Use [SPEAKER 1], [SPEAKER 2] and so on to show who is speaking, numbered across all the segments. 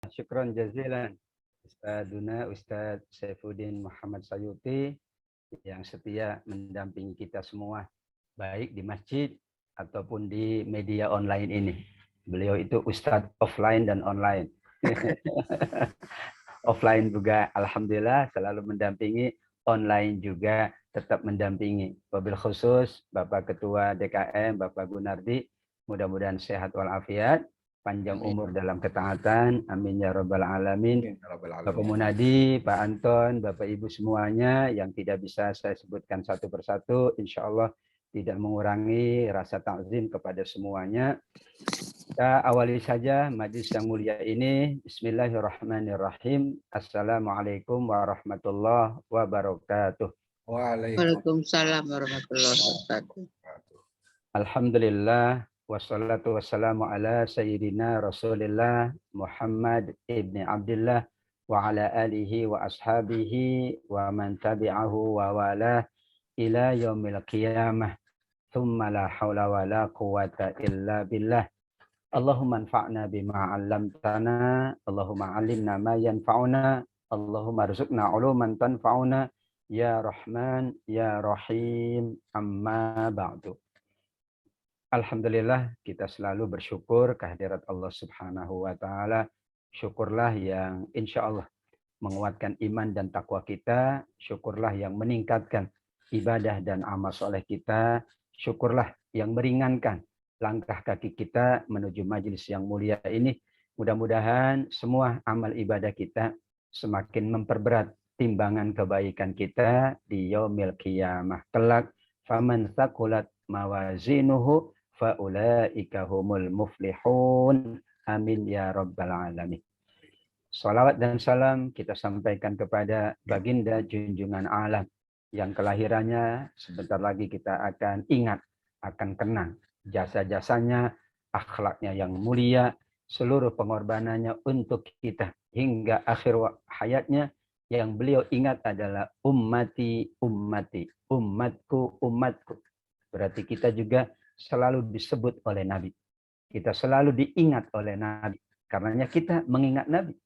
[SPEAKER 1] Syukron jazilan Ustadzuna Ustadz Saifuddin Muhammad Sayuti yang setia mendampingi kita semua baik di masjid ataupun di media online ini. Beliau itu Ustadz offline dan online. Offline juga alhamdulillah selalu mendampingi, online juga tetap mendampingi. Wabil khusus Bapak Ketua DKM Bapak Gunardi, mudah-mudahan sehat walafiat, panjang umur dalam ketaatan, amin ya rabbal alamin. Bapak Munadi, Pak Anton, Bapak Ibu semuanya yang tidak bisa saya sebutkan satu persatu, insya Allah tidak mengurangi rasa takzim kepada semuanya. Kita awali saja majlis yang mulia ini. Bismillahirrahmanirrahim. Assalamualaikum warahmatullahi wabarakatuh.
[SPEAKER 2] Waalaikumsalam warahmatullahi wabarakatuh.
[SPEAKER 1] Alhamdulillah. Wassalatu wassalamu ala sayyidina Rasulillah Muhammad ibni Abdullah wa ala alihi wa ashabihi wa man tabi'ahu wa wala ila yaumil qiyamah. Thumma la hawla wa la quwata illa billah. Allahumma anfa'na bima 'allamtana, Allahumma 'allimna ma yanfa'una, Allahumma rzuqna 'uluman tanfa'una, ya Rahman, ya Rahim, amma ba'du. Alhamdulillah kita selalu bersyukur kehadirat Allah Subhanahu wa taala. Syukurlah yang insya Allah menguatkan iman dan takwa kita, syukurlah yang meningkatkan ibadah dan amal soleh kita, syukurlah yang meringankan langkah kaki kita menuju majelis yang mulia ini. Mudah-mudahan semua amal ibadah kita semakin memperberat timbangan kebaikan kita di yaumil qiyamah kelak. Faman thaqulat mawazinuhu faulaika humul muflihun. Amin ya rabbal alamin. Salawat dan salam kita sampaikan kepada baginda junjungan alam yang kelahirannya sebentar lagi kita akan ingat, akan kenang jasa-jasanya, akhlaknya yang mulia, seluruh pengorbanannya untuk kita hingga akhir hayatnya. Yang beliau ingat adalah ummati, ummati, umatku, umatku. Berarti kita juga selalu disebut oleh Nabi. Kita selalu diingat oleh Nabi. Karenanya kita mengingat Nabi.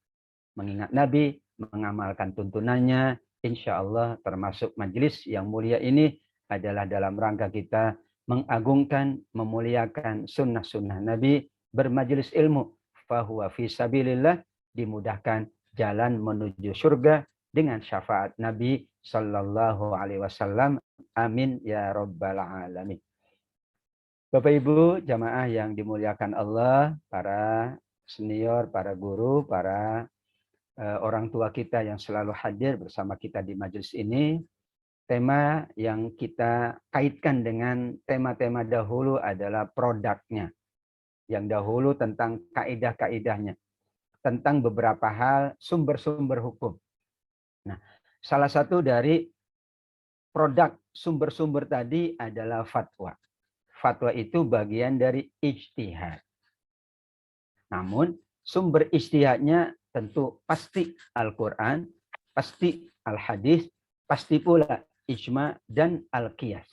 [SPEAKER 1] Mengingat Nabi, mengamalkan tuntunannya, insya Allah termasuk majelis yang mulia ini adalah dalam rangka kita mengagungkan, memuliakan sunnah-sunnah Nabi, bermajelis ilmu. Fahuwa fi sabilillah, dimudahkan jalan menuju surga dengan syafaat Nabi Sallallahu Alaihi Wasallam. Amin ya Rabbal Alamin. Bapak Ibu jamaah yang dimuliakan Allah, para senior, para guru, para orang tua kita yang selalu hadir bersama kita di majelis ini. Tema yang kita kaitkan dengan tema-tema dahulu adalah produknya. Yang dahulu tentang kaidah-kaidahnya. Tentang beberapa hal sumber-sumber hukum. Nah, salah satu dari produk sumber-sumber tadi adalah fatwa. Fatwa itu bagian dari ijtihad. Namun sumber ijtihadnya tentu pasti Al-Quran, pasti Al-Hadis, pasti pula ijma dan Al-Qiyas.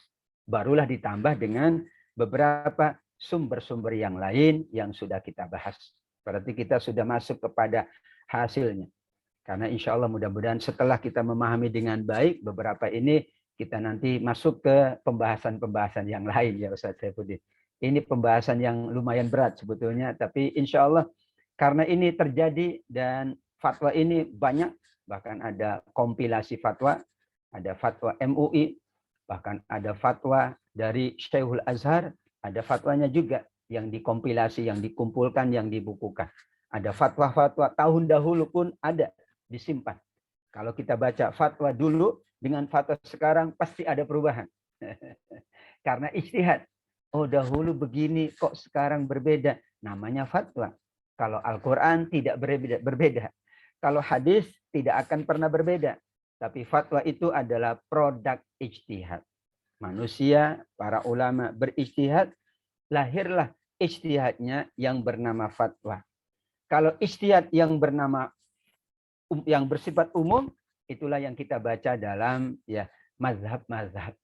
[SPEAKER 1] Barulah ditambah dengan beberapa sumber-sumber yang lain yang sudah kita bahas. Berarti kita sudah masuk kepada hasilnya. Karena insya Allah mudah-mudahan setelah kita memahami dengan baik beberapa ini, kita nanti masuk ke pembahasan-pembahasan yang lain ya Ustaz Saifuddin. Ini pembahasan yang lumayan berat sebetulnya, tapi insya Allah karena ini terjadi dan fatwa ini banyak, bahkan ada kompilasi fatwa, ada fatwa MUI, bahkan ada fatwa dari Syekhul Azhar, ada fatwanya juga yang dikompilasi, yang dikumpulkan, yang dibukukan. Ada fatwa-fatwa tahun dahulu pun ada disimpan. Kalau kita baca fatwa dulu dengan fatwa sekarang pasti ada perubahan. Karena ijtihad. Oh dahulu begini kok sekarang berbeda. Namanya fatwa. Kalau Al-Quran tidak berbeda. Kalau hadis tidak akan pernah berbeda. Tapi fatwa itu adalah produk ijtihad. Manusia, para ulama berijtihad, lahirlah ijtihadnya yang bernama fatwa. Kalau ijtihad yang bernama yang bersifat umum, itulah yang kita baca dalam ya mazhab-mazhab.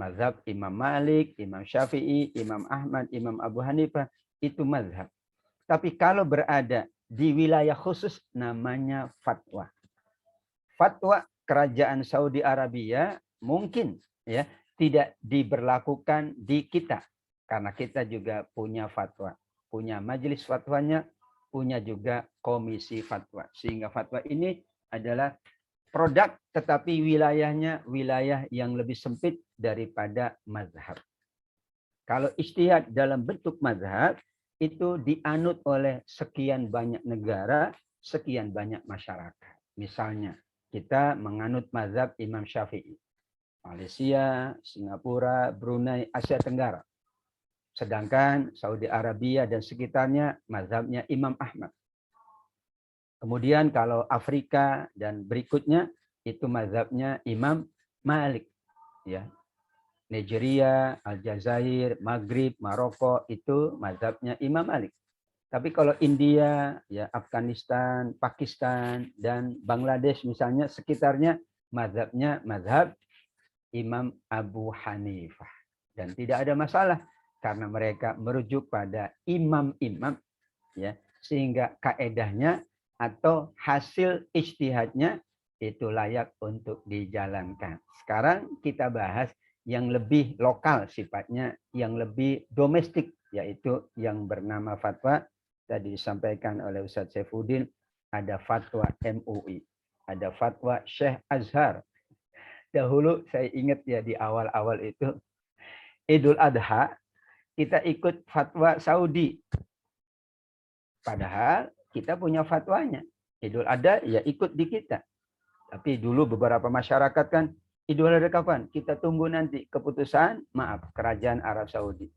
[SPEAKER 1] Mazhab Imam Malik, Imam Syafi'i, Imam Ahmad, Imam Abu Hanifah, itu mazhab. Tapi kalau berada di wilayah khusus namanya fatwa. Fatwa kerajaan Saudi Arabia mungkin ya tidak diberlakukan di kita karena kita juga punya fatwa, punya majelis fatwanya, punya juga komisi fatwa. Sehingga fatwa ini adalah produk tetapi wilayahnya wilayah yang lebih sempit daripada mazhab. Kalau ijtihad dalam bentuk mazhab itu dianut oleh sekian banyak negara, sekian banyak masyarakat. Misalnya kita menganut mazhab Imam Syafi'i. Malaysia, Singapura, Brunei, Asia Tenggara. Sedangkan Saudi Arabia dan sekitarnya mazhabnya Imam Ahmad. Kemudian kalau Afrika dan berikutnya itu mazhabnya Imam Malik. Ya. Nigeria, Aljazair, Maghrib, Maroko itu mazhabnya Imam Malik. Tapi kalau India, ya Afghanistan, Pakistan dan Bangladesh misalnya sekitarnya mazhabnya mazhab Imam Abu Hanifah. Dan tidak ada masalah karena mereka merujuk pada imam-imam ya sehingga kaedahnya atau hasil ijtihadnya itu layak untuk dijalankan. Sekarang kita bahas yang lebih lokal sifatnya, yang lebih domestik, yaitu yang bernama fatwa. Tadi disampaikan oleh Ustadz Saifuddin, ada fatwa MUI, ada fatwa Syekh Azhar. Dahulu saya ingat ya di awal-awal itu, Idul Adha, kita ikut fatwa Saudi. Padahal kita punya fatwanya. Idul Adha ya ikut di kita. Tapi dulu beberapa masyarakat kan, Idul Adha kapan? Kita tunggu nanti keputusan, maaf, kerajaan Arab Saudi.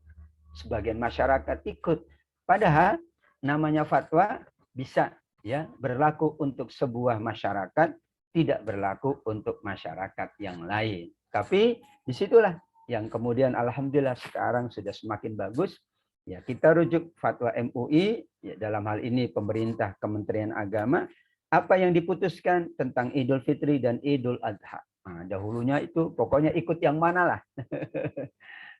[SPEAKER 1] Sebagian masyarakat ikut. Padahal namanya fatwa bisa ya berlaku untuk sebuah masyarakat, tidak berlaku untuk masyarakat yang lain. Tapi disitulah yang kemudian alhamdulillah sekarang sudah semakin bagus. Ya, kita rujuk fatwa MUI, ya, dalam hal ini pemerintah Kementerian Agama, apa yang diputuskan tentang Idul Fitri dan Idul Adha. Nah, dahulunya itu pokoknya ikut yang mana lah.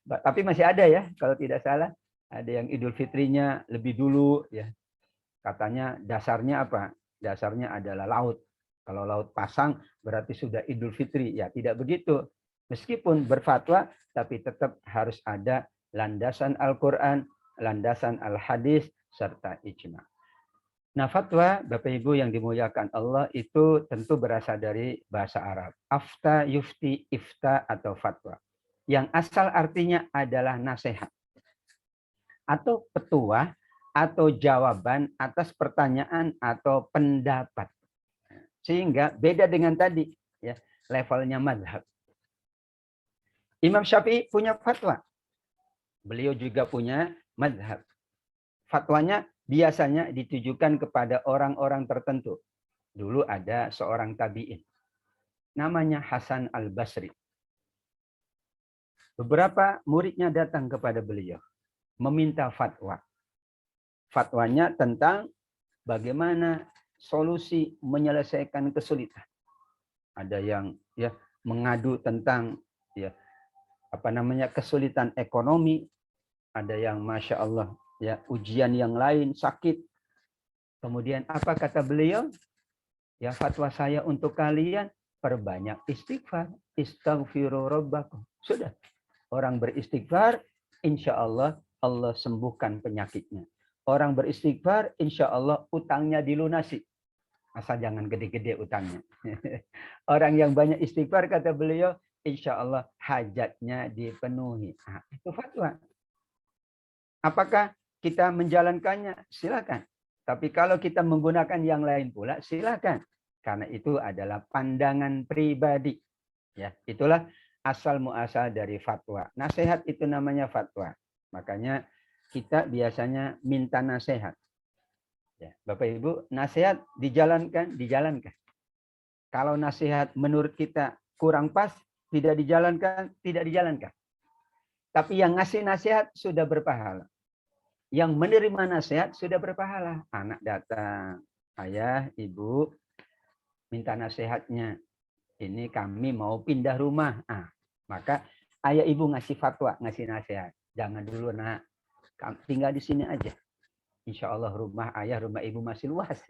[SPEAKER 1] Tapi masih ada ya, kalau tidak salah. Ada yang Idul Fitrinya lebih dulu. Ya. Katanya dasarnya apa? Dasarnya adalah laut. Kalau laut pasang berarti sudah Idul Fitri. Ya tidak begitu. Meskipun berfatwa, tapi tetap harus ada landasan Al-Quran, landasan Al-Hadis, serta ijma. Nah, fatwa, Bapak Ibu yang dimuliakan Allah, itu tentu berasal dari bahasa Arab. Afta, yufti, ifta, atau fatwa. Yang asal artinya adalah nasihat. Atau petuah, atau jawaban atas pertanyaan atau pendapat. Sehingga beda dengan tadi, ya levelnya mazhab. Imam Syafi'i punya fatwa. Beliau juga punya mazhab. Fatwanya biasanya ditujukan kepada orang-orang tertentu. Dulu ada seorang tabi'in. Namanya Hasan al-Basri. Beberapa muridnya datang kepada beliau. Meminta fatwa. Fatwanya tentang bagaimana solusi menyelesaikan kesulitan. Ada yang ya mengadu tentang ya apa namanya kesulitan ekonomi. Ada yang Masya Allah ya ujian yang lain, sakit. Kemudian apa kata beliau? Ya fatwa saya untuk kalian, perbanyak istighfar. Istaghfiru rabbakum. Sudah. Orang beristighfar, insya Allah Allah sembuhkan penyakitnya. Orang beristighfar, insya Allah utangnya dilunasi. Asal jangan gede-gede utangnya. Orang yang banyak istighfar, kata beliau, insya Allah hajatnya dipenuhi. Nah, itu fatwa. Apakah kita menjalankannya? Silakan. Tapi kalau kita menggunakan yang lain pula, silakan. Karena itu adalah pandangan pribadi. Ya, itulah asal muasal dari fatwa. Nasihat itu namanya fatwa. Makanya kita biasanya minta nasihat. Ya, Bapak Ibu, nasihat dijalankan, dijalankan. Kalau nasihat menurut kita kurang pas, tidak dijalankan, tidak dijalankan. Tapi yang ngasih nasihat sudah berpahala. Yang menerima nasihat sudah berpahala. Anak datang, ayah, ibu, minta nasihatnya. Ini kami mau pindah rumah. Maka ayah ibu ngasih fatwa, ngasih nasihat. Jangan dulu nak, tinggal di sini aja. insya Allah rumah ayah, rumah ibu masih luas.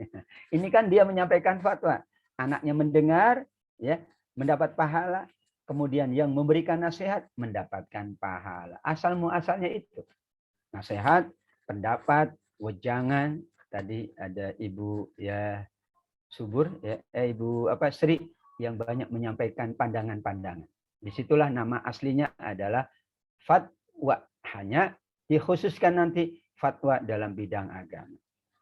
[SPEAKER 1] Ini kan dia menyampaikan fatwa. Anaknya mendengar, ya, mendapat pahala. Kemudian yang memberikan nasihat mendapatkan pahala. Asal muasalnya itu. Nasihat, pendapat, wejangan. Tadi ada Ibu ya Subur, ya, Ibu apa Sri yang banyak menyampaikan pandangan-pandangan. Disitulah nama aslinya adalah fatwa. Hanya dikhususkan nanti fatwa dalam bidang agama.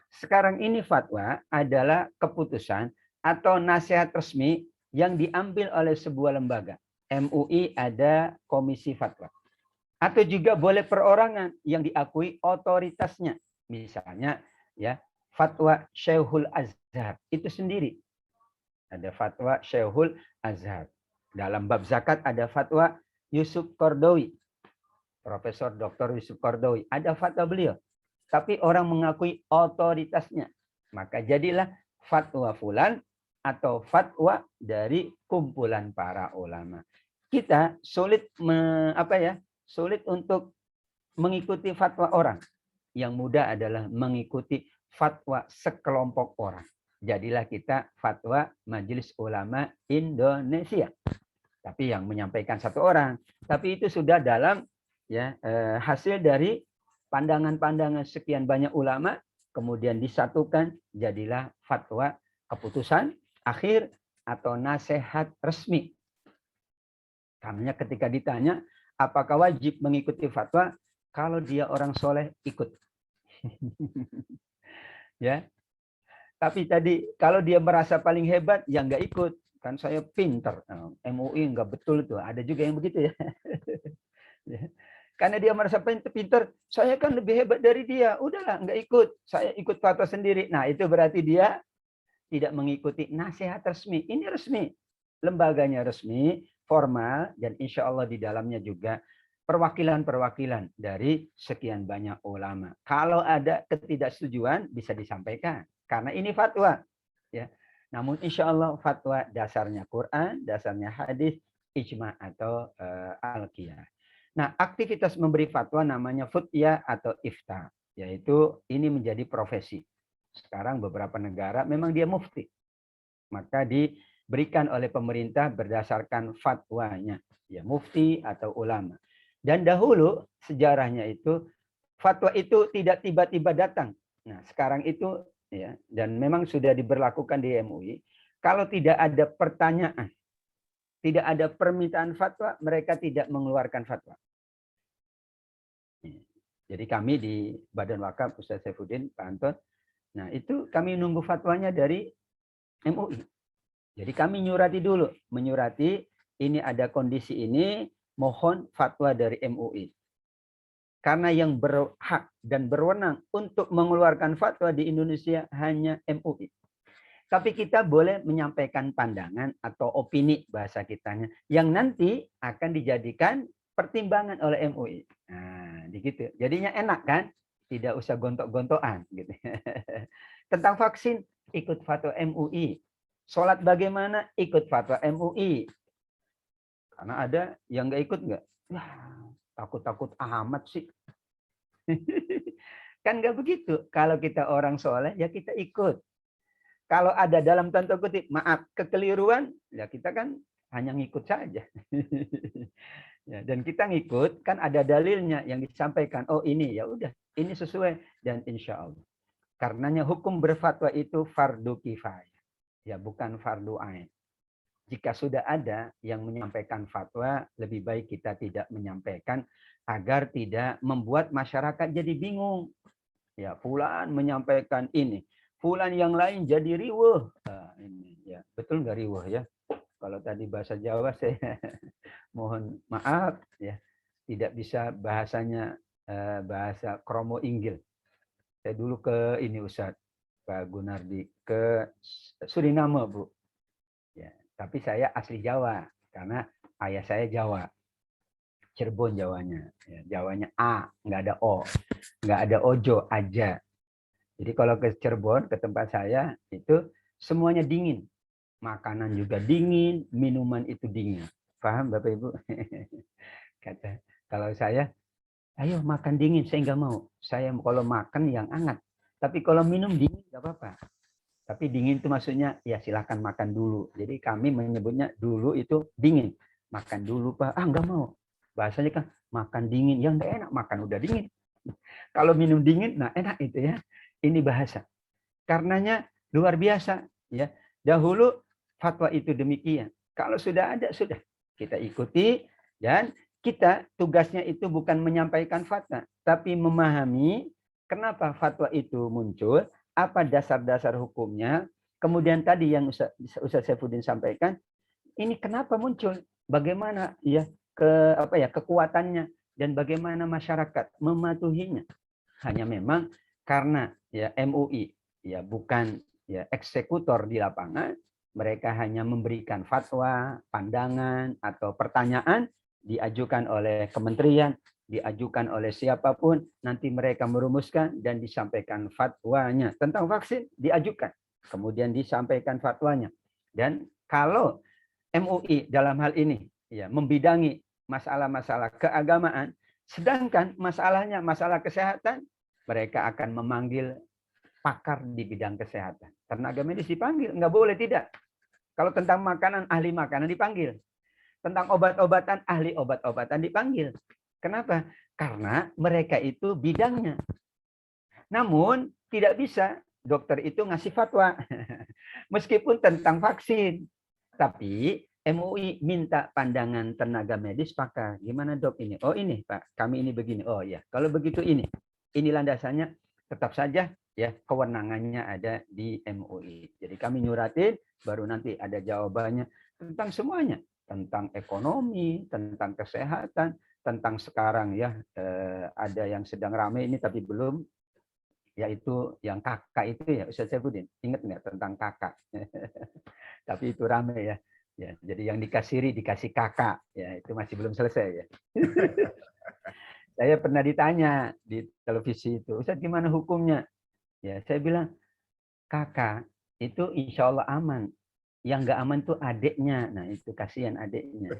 [SPEAKER 1] Sekarang ini fatwa adalah keputusan atau nasihat resmi yang diambil oleh sebuah lembaga. MUI ada komisi fatwa. Atau juga boleh perorangan yang diakui otoritasnya. Misalnya ya fatwa Syekhul Azhar itu sendiri. Ada fatwa Syekhul Azhar. Dalam bab zakat ada fatwa Yusuf Qardawi. Profesor Dr. Yusuf Qardawi. Ada fatwa beliau. Tapi orang mengakui otoritasnya. Maka jadilah fatwa fulan atau fatwa dari kumpulan para ulama. Kita sulit sulit untuk mengikuti fatwa orang. Yang mudah adalah mengikuti fatwa sekelompok orang. Jadilah kita fatwa Majelis Ulama Indonesia. Tapi yang menyampaikan satu orang. Tapi itu sudah dalam ya hasil dari pandangan-pandangan sekian banyak ulama, kemudian disatukan, jadilah fatwa keputusan akhir atau nasihat resmi. Karena ketika ditanya, apakah wajib mengikuti fatwa? Kalau dia orang soleh, ikut. Ya. Tapi tadi, kalau dia merasa paling hebat, ya nggak ikut. Kan saya pinter. MUI nggak betul itu. Ada juga yang begitu ya. Karena dia merasa pinter, saya kan lebih hebat dari dia. Udahlah, nggak ikut. Saya ikut fatwa sendiri. Nah, itu berarti dia tidak mengikuti nasihat resmi. Ini resmi. Lembaganya resmi, formal, dan insya Allah di dalamnya juga perwakilan-perwakilan dari sekian banyak ulama. Kalau ada ketidaksetujuan, bisa disampaikan. Karena ini fatwa. Ya. Namun insya Allah fatwa dasarnya Quran, dasarnya hadis, ijma atau al-qiyas. Nah, aktivitas memberi fatwa namanya futya atau ifta, yaitu ini menjadi profesi. Sekarang beberapa negara memang dia mufti. Maka diberikan oleh pemerintah berdasarkan fatwanya, ya mufti atau ulama. Dan dahulu sejarahnya itu fatwa itu tidak tiba-tiba datang. Nah, sekarang itu ya dan memang sudah diberlakukan di MUI, kalau tidak ada pertanyaan, tidak ada permintaan fatwa, mereka tidak mengeluarkan fatwa. Jadi kami di Badan Wakaf Ustaz Saifuddin, Pak Anton, nah itu kami nunggu fatwanya dari MUI. Jadi kami nyurati dulu, menyurati ini ada kondisi ini, mohon fatwa dari MUI. Karena yang berhak dan berwenang untuk mengeluarkan fatwa di Indonesia hanya MUI. Tapi kita boleh menyampaikan pandangan atau opini bahasa kitanya yang nanti akan dijadikan pertimbangan oleh MUI. Nah, gitu. Jadinya enak kan? Tidak usah gontok-gontokan gitu. Tentang vaksin ikut fatwa MUI. Sholat bagaimana ikut fatwa MUI. Karena ada yang nggak ikut nggak? Wah, takut-takut amat sih. Kan nggak begitu. Kalau kita orang soleh ya kita ikut. Kalau ada dalam tanda kutip, maaf, kekeliruan, ya kita kan hanya ngikut saja. Ya, dan kita ngikut, kan ada dalilnya yang disampaikan. Oh ini, ya udah, ini sesuai. Dan insya Allah. Karenanya hukum berfatwa itu fardu kifayah. Ya, bukan fardu ain. Jika sudah ada yang menyampaikan fatwa, lebih baik kita tidak menyampaikan agar tidak membuat masyarakat jadi bingung. Ya, fulan menyampaikan ini. Fulan yang lain jadi riweuh. Nah, ini ya, betul nggak riweuh ya? Kalau tadi bahasa Jawa saya mohon maaf ya, tidak bisa bahasanya bahasa kromo inggil. Saya dulu ke ini Ustaz Pak Gunardi ke Suriname, Bu. Ya, tapi saya asli Jawa karena ayah saya Jawa. Cirebon Jawanya. Ya, Jawanya A, nggak ada O. Nggak ada ojo, aja. Jadi kalau ke Cirebon, ke tempat saya, itu semuanya dingin. Makanan juga dingin, minuman itu dingin. Paham Bapak Ibu? Kata, kalau saya, ayo makan dingin, saya nggak mau. Saya kalau makan yang hangat. Tapi kalau minum dingin nggak apa-apa. Tapi dingin itu maksudnya ya silahkan makan dulu. Jadi kami menyebutnya dulu itu dingin. Makan dulu Pak. Ah nggak mau. Bahasanya kan makan dingin. Yang nggak enak makan udah dingin. Kalau minum dingin, nah enak itu ya. Ini bahasa. Karenanya luar biasa. Ya, dahulu fatwa itu demikian. Kalau sudah ada sudah kita ikuti dan kita tugasnya itu bukan menyampaikan fatwa, tapi memahami kenapa fatwa itu muncul, apa dasar-dasar hukumnya. Kemudian tadi yang Ustaz Saifuddin sampaikan, ini kenapa muncul? Bagaimana ya kekuatannya dan bagaimana masyarakat mematuhinya. Hanya memang karena ya MUI ya bukan ya eksekutor di lapangan, mereka hanya memberikan fatwa, pandangan atau pertanyaan diajukan oleh kementerian, diajukan oleh siapapun, nanti mereka merumuskan dan disampaikan fatwanya. Tentang vaksin diajukan, kemudian disampaikan fatwanya. Dan kalau MUI dalam hal ini ya membidangi masalah-masalah keagamaan, sedangkan masalahnya masalah kesehatan, mereka akan memanggil pakar di bidang kesehatan. Tenaga medis dipanggil, nggak boleh tidak. Kalau tentang makanan, ahli makanan dipanggil. Tentang obat-obatan, ahli obat-obatan dipanggil. Kenapa? Karena mereka itu bidangnya. Namun tidak bisa dokter itu ngasih fatwa. Meskipun tentang vaksin. Tapi MUI minta pandangan tenaga medis pakar. Gimana dok ini? Oh ini Pak, kami ini begini. Oh ya, kalau begitu ini. Ini landasannya tetap saja ya kewenangannya ada di MUI. Jadi kami nyuratin, baru nanti ada jawabannya tentang semuanya. Tentang ekonomi, tentang kesehatan, tentang sekarang ya ada yang sedang ramai ini tapi belum, yaitu yang kakak itu ya Ustaz Saifuddin. Ingat nggak tentang kakak? Tapi itu ramai ya. Ya, jadi yang dikasiri dikasih kakak, ya itu masih belum selesai ya. Saya pernah ditanya di televisi itu, Ustaz gimana hukumnya? Ya, saya bilang kakak itu insya Allah aman. Yang nggak aman tuh adiknya. Nah itu kasihan adiknya.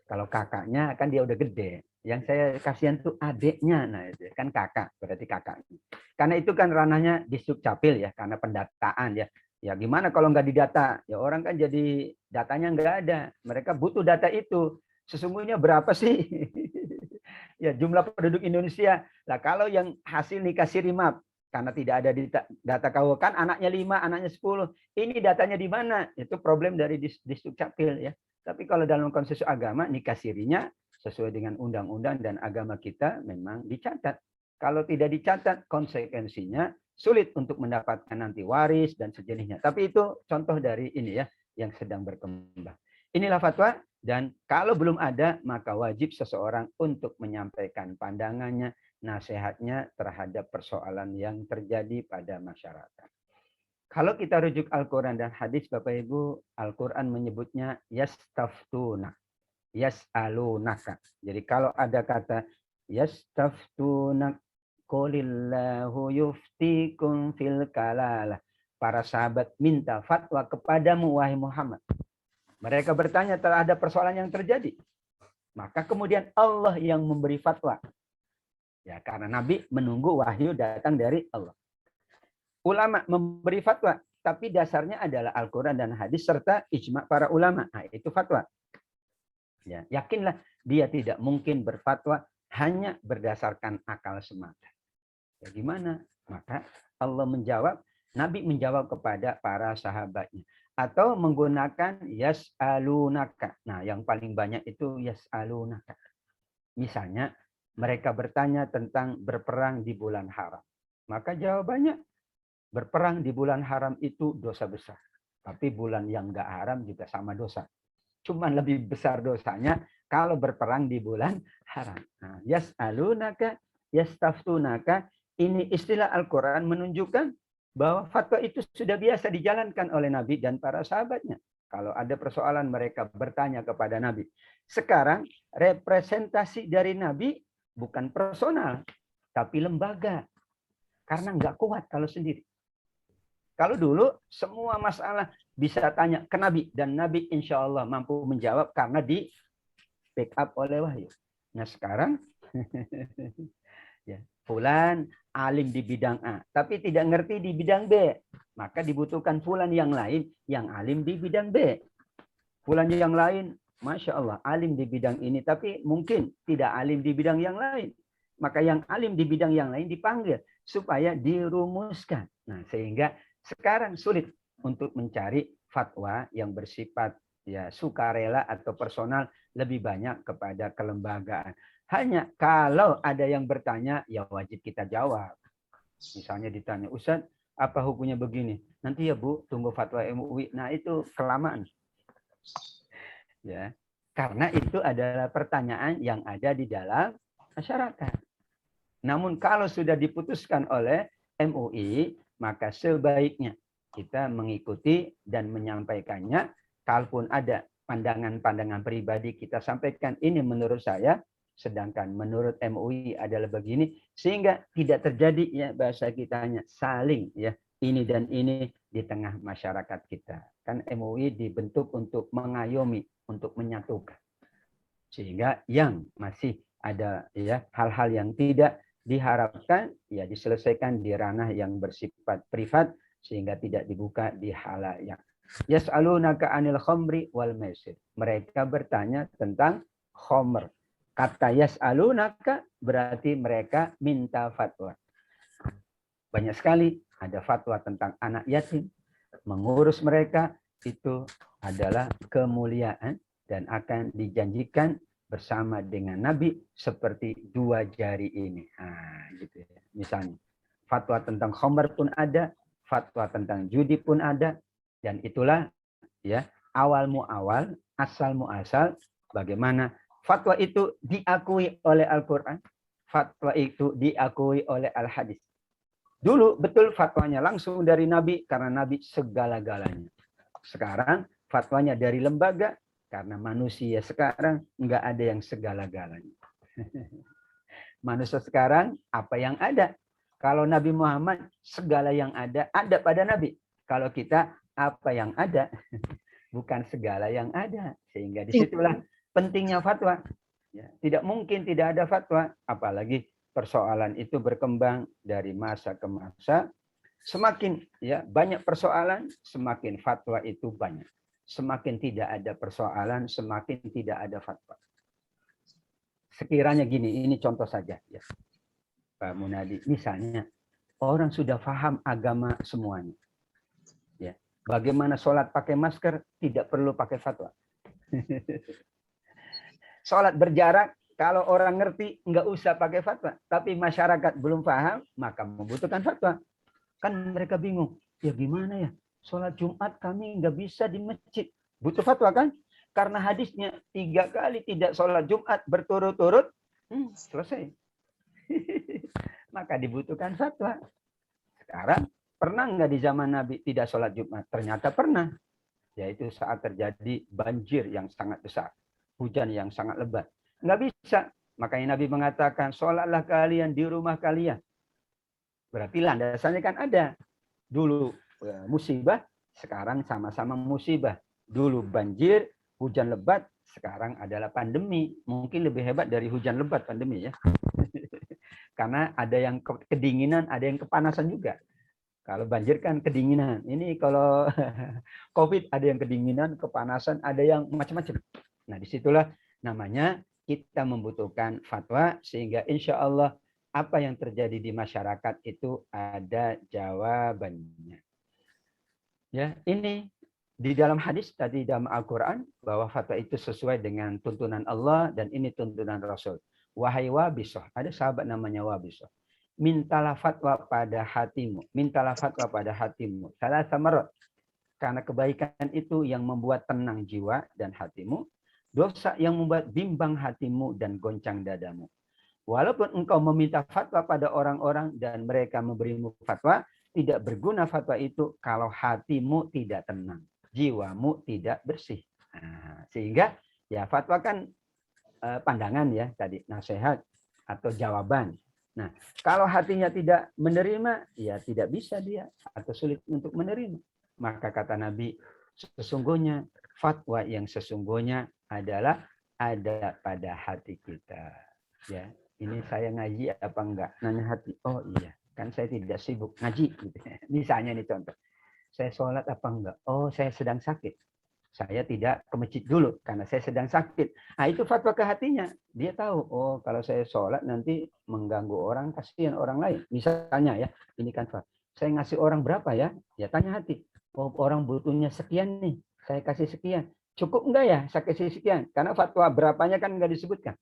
[SPEAKER 1] Kalau kakaknya kan dia udah gede. Yang saya kasihan tuh adiknya. Nah itu kan kakak, berarti kakaknya. Karena itu kan ranahnya di Sukcapil ya, karena pendataan ya. Ya gimana kalau nggak didata? Ya orang kan jadi datanya nggak ada. Mereka butuh data itu. Sesungguhnya berapa sih? Ya jumlah penduduk Indonesia. Lah kalau yang hasil nikah siri map karena tidak ada di data KUA kan anaknya 5, anaknya 10. Ini datanya di mana? Itu problem dari Dukcapil ya. Tapi kalau dalam konsensus agama nikah sirinya sesuai dengan undang-undang dan agama kita memang dicatat. Kalau tidak dicatat konsekuensinya sulit untuk mendapatkan nanti waris dan sejenisnya. Tapi itu contoh dari ini ya yang sedang berkembang. Inilah fatwa dan kalau belum ada maka wajib seseorang untuk menyampaikan pandangannya, nasihatnya terhadap persoalan yang terjadi pada masyarakat. Kalau kita rujuk Al-Quran dan hadis, Bapak Ibu, Al-Quran menyebutnya yastaftuna, yas'alunaka. Jadi kalau ada kata yastaftuna, qulillahu yuftikum fil kalalah. Para sahabat minta fatwa kepadamu, wahai Muhammad. Mereka bertanya terhadap persoalan yang terjadi. Maka kemudian Allah yang memberi fatwa. Ya, karena Nabi menunggu wahyu datang dari Allah. Ulama memberi fatwa, tapi dasarnya adalah Al-Quran dan hadis serta ijma para ulama. Nah, itu fatwa. Ya, yakinlah dia tidak mungkin berfatwa hanya berdasarkan akal semata. Ya, gimana? Maka Allah menjawab, Nabi menjawab kepada para sahabatnya. Atau menggunakan yas'alunaka. Nah, yang paling banyak itu yas'alunaka. Misalnya, mereka bertanya tentang berperang di bulan haram. Maka jawabannya, berperang di bulan haram itu dosa besar. Tapi bulan yang enggak haram juga sama dosa. Cuman lebih besar dosanya kalau berperang di bulan haram. Nah, yas'alunaka, yastaftunaka, ini istilah Al-Quran menunjukkan bahwa fatwa itu sudah biasa dijalankan oleh Nabi dan para sahabatnya. Kalau ada persoalan mereka bertanya kepada Nabi. Sekarang representasi dari Nabi bukan personal, tapi lembaga. Karena nggak kuat kalau sendiri. Kalau dulu semua masalah bisa tanya ke Nabi. Dan Nabi insya Allah mampu menjawab karena di backup oleh wahyu. Nah sekarang, ya, fulan alim di bidang A, tapi tidak ngerti di bidang B, maka dibutuhkan fulan yang lain yang alim di bidang B. Fulan yang lain, Masya Allah, alim di bidang ini, tapi mungkin tidak alim di bidang yang lain. Maka yang alim di bidang yang lain dipanggil supaya dirumuskan. Nah, sehingga sekarang sulit untuk mencari fatwa yang bersifat ya sukarela atau personal, lebih banyak kepada kelembagaan. Hanya kalau ada yang bertanya, ya wajib kita jawab. Misalnya ditanya, Ustaz, apa hukumnya begini? Nanti ya Bu, tunggu fatwa MUI. Nah, itu kelamaan. Ya, karena itu adalah pertanyaan yang ada di dalam masyarakat. Namun kalau sudah diputuskan oleh MUI, maka sebaiknya kita mengikuti dan menyampaikannya. Kalaupun ada pandangan-pandangan pribadi, kita sampaikan ini menurut saya, sedangkan menurut MUI adalah begini, sehingga tidak terjadi ya bahasa kitanya saling ya ini dan ini di tengah masyarakat kita. Kan MUI dibentuk untuk mengayomi, untuk menyatukan, sehingga yang masih ada ya hal-hal yang tidak diharapkan ya diselesaikan di ranah yang bersifat privat, sehingga tidak dibuka di halayak. Yas'alunaka 'anil khamri wal maisir. Mereka bertanya tentang khamr. Kata yas'alunaka berarti mereka minta fatwa. Banyak sekali ada fatwa tentang anak yatim. Mengurus mereka itu adalah kemuliaan dan akan dijanjikan bersama dengan Nabi seperti dua jari ini. Nah, gitu ya. Misalnya fatwa tentang khamr pun ada, fatwa tentang judi pun ada, dan itulah ya awal muawal, asal muasal bagaimana fatwa itu diakui oleh Al-Qur'an, fatwa itu diakui oleh Al-Hadis. Dulu betul fatwanya langsung dari Nabi karena Nabi segala-galanya. Sekarang fatwanya dari lembaga karena manusia sekarang nggak ada yang segala-galanya. Manusia sekarang apa yang ada? Kalau Nabi Muhammad segala yang ada pada Nabi. Kalau kita apa yang ada bukan segala yang ada. Sehingga disitulah pentingnya fatwa. Ya, tidak mungkin tidak ada fatwa, apalagi persoalan itu berkembang dari masa ke masa. Semakin ya banyak persoalan, semakin fatwa itu banyak. Semakin tidak ada persoalan, semakin tidak ada fatwa. Sekiranya gini, ini contoh saja ya, Pak Munadi. Misalnya orang sudah paham agama semuanya. Ya, bagaimana sholat pakai masker tidak perlu pakai fatwa. Sholat berjarak, kalau orang ngerti nggak usah pakai fatwa. Tapi masyarakat belum paham, maka membutuhkan fatwa. Kan mereka bingung, ya gimana ya? Sholat Jumat kami nggak bisa di masjid. Butuh fatwa kan? Karena hadisnya 3 kali tidak sholat Jumat berturut-turut, selesai. Maka dibutuhkan fatwa. Sekarang, pernah nggak di zaman Nabi tidak sholat Jumat? Ternyata pernah. Yaitu saat terjadi banjir yang sangat besar. Hujan yang sangat lebat. Nggak bisa. Makanya Nabi mengatakan, sholatlah kalian di rumah kalian. Berarti landasannya kan ada. Dulu musibah, sekarang sama-sama musibah. Dulu banjir, hujan lebat, sekarang adalah pandemi. Mungkin lebih hebat dari hujan lebat pandemi ya. Karena ada yang kedinginan, ada yang kepanasan juga. Kalau banjir kan kedinginan. Ini kalau COVID ada yang kedinginan, kepanasan, ada yang macam-macam. Nah, disitulah namanya kita membutuhkan fatwa sehingga insya Allah apa yang terjadi di masyarakat itu ada jawabannya. Ya, ini di dalam hadis tadi dalam Al-Quran bahwa fatwa itu sesuai dengan tuntunan Allah dan ini tuntunan Rasul. Wahai Wabisoh, ada sahabat namanya Wabisoh. Mintalah fatwa pada hatimu. Mintalah fatwa pada hatimu. Salah samarot. Karena kebaikan itu yang membuat tenang jiwa dan hatimu. Dosa yang membuat bimbang hatimu dan goncang dadamu. Walaupun engkau meminta fatwa pada orang-orang dan mereka memberimu fatwa, tidak berguna fatwa itu kalau hatimu tidak tenang. Jiwamu tidak bersih. Nah, sehingga ya fatwa kan pandangan ya tadi, nasihat atau jawaban. Nah, kalau hatinya tidak menerima, ya tidak bisa dia atau sulit untuk menerima. Maka kata Nabi, sesungguhnya fatwa yang sesungguhnya adalah ada pada hati kita. Ya, ini saya ngaji apa enggak? Nanya hati. Oh iya. kan saya tidak sibuk ngaji. Gitu. Misalnya nih contoh, saya sholat apa enggak? Oh, saya sedang sakit. Saya tidak ke masjid dulu karena saya sedang sakit. Nah, itu fatwa ke hatinya. Dia tahu, oh kalau saya sholat nanti mengganggu orang, kasihan orang lain. Misalnya ya, ini kan saya ngasih orang berapa ya? Ya tanya hati. Oh, orang butuhnya sekian nih, saya kasih sekian. Cukup enggak ya saya kasih sekian? Karena fatwa berapanya kan enggak disebutkan.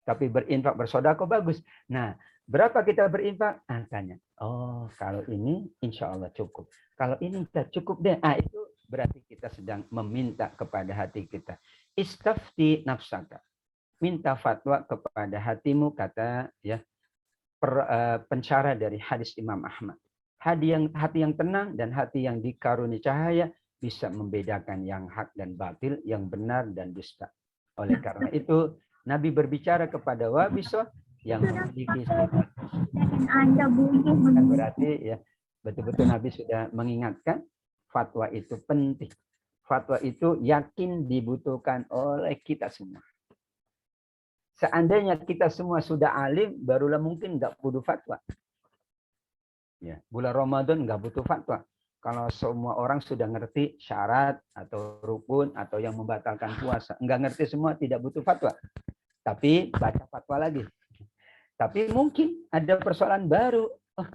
[SPEAKER 1] Tapi berinfak bersodako bagus. Nah, berapa kita berinfak? Tanya. Oh, kalau ini insya Allah cukup. Kalau ini tidak cukup deh. Itu berarti kita sedang meminta kepada hati kita. Istafti nafsaka. Minta fatwa kepada hatimu, kata ya pensyarah dari hadis Imam Ahmad. Hati yang tenang dan hati yang dikaruni cahaya bisa membedakan yang hak dan batil, yang benar dan dusta. Oleh karena itu, Nabi berbicara kepada wabiswa yang memiliki sifat. Berarti ya betul-betul Nabi sudah mengingatkan fatwa itu penting. Fatwa itu yakin dibutuhkan oleh kita semua. Seandainya kita semua sudah alim, barulah mungkin nggak butuh fatwa. Ya, bulan Ramadan nggak butuh fatwa. Kalau semua orang sudah ngerti syarat atau rukun atau yang membatalkan puasa, nggak ngerti semua, tidak butuh fatwa. Tapi baca fatwa lagi. Tapi mungkin ada persoalan baru. Oh,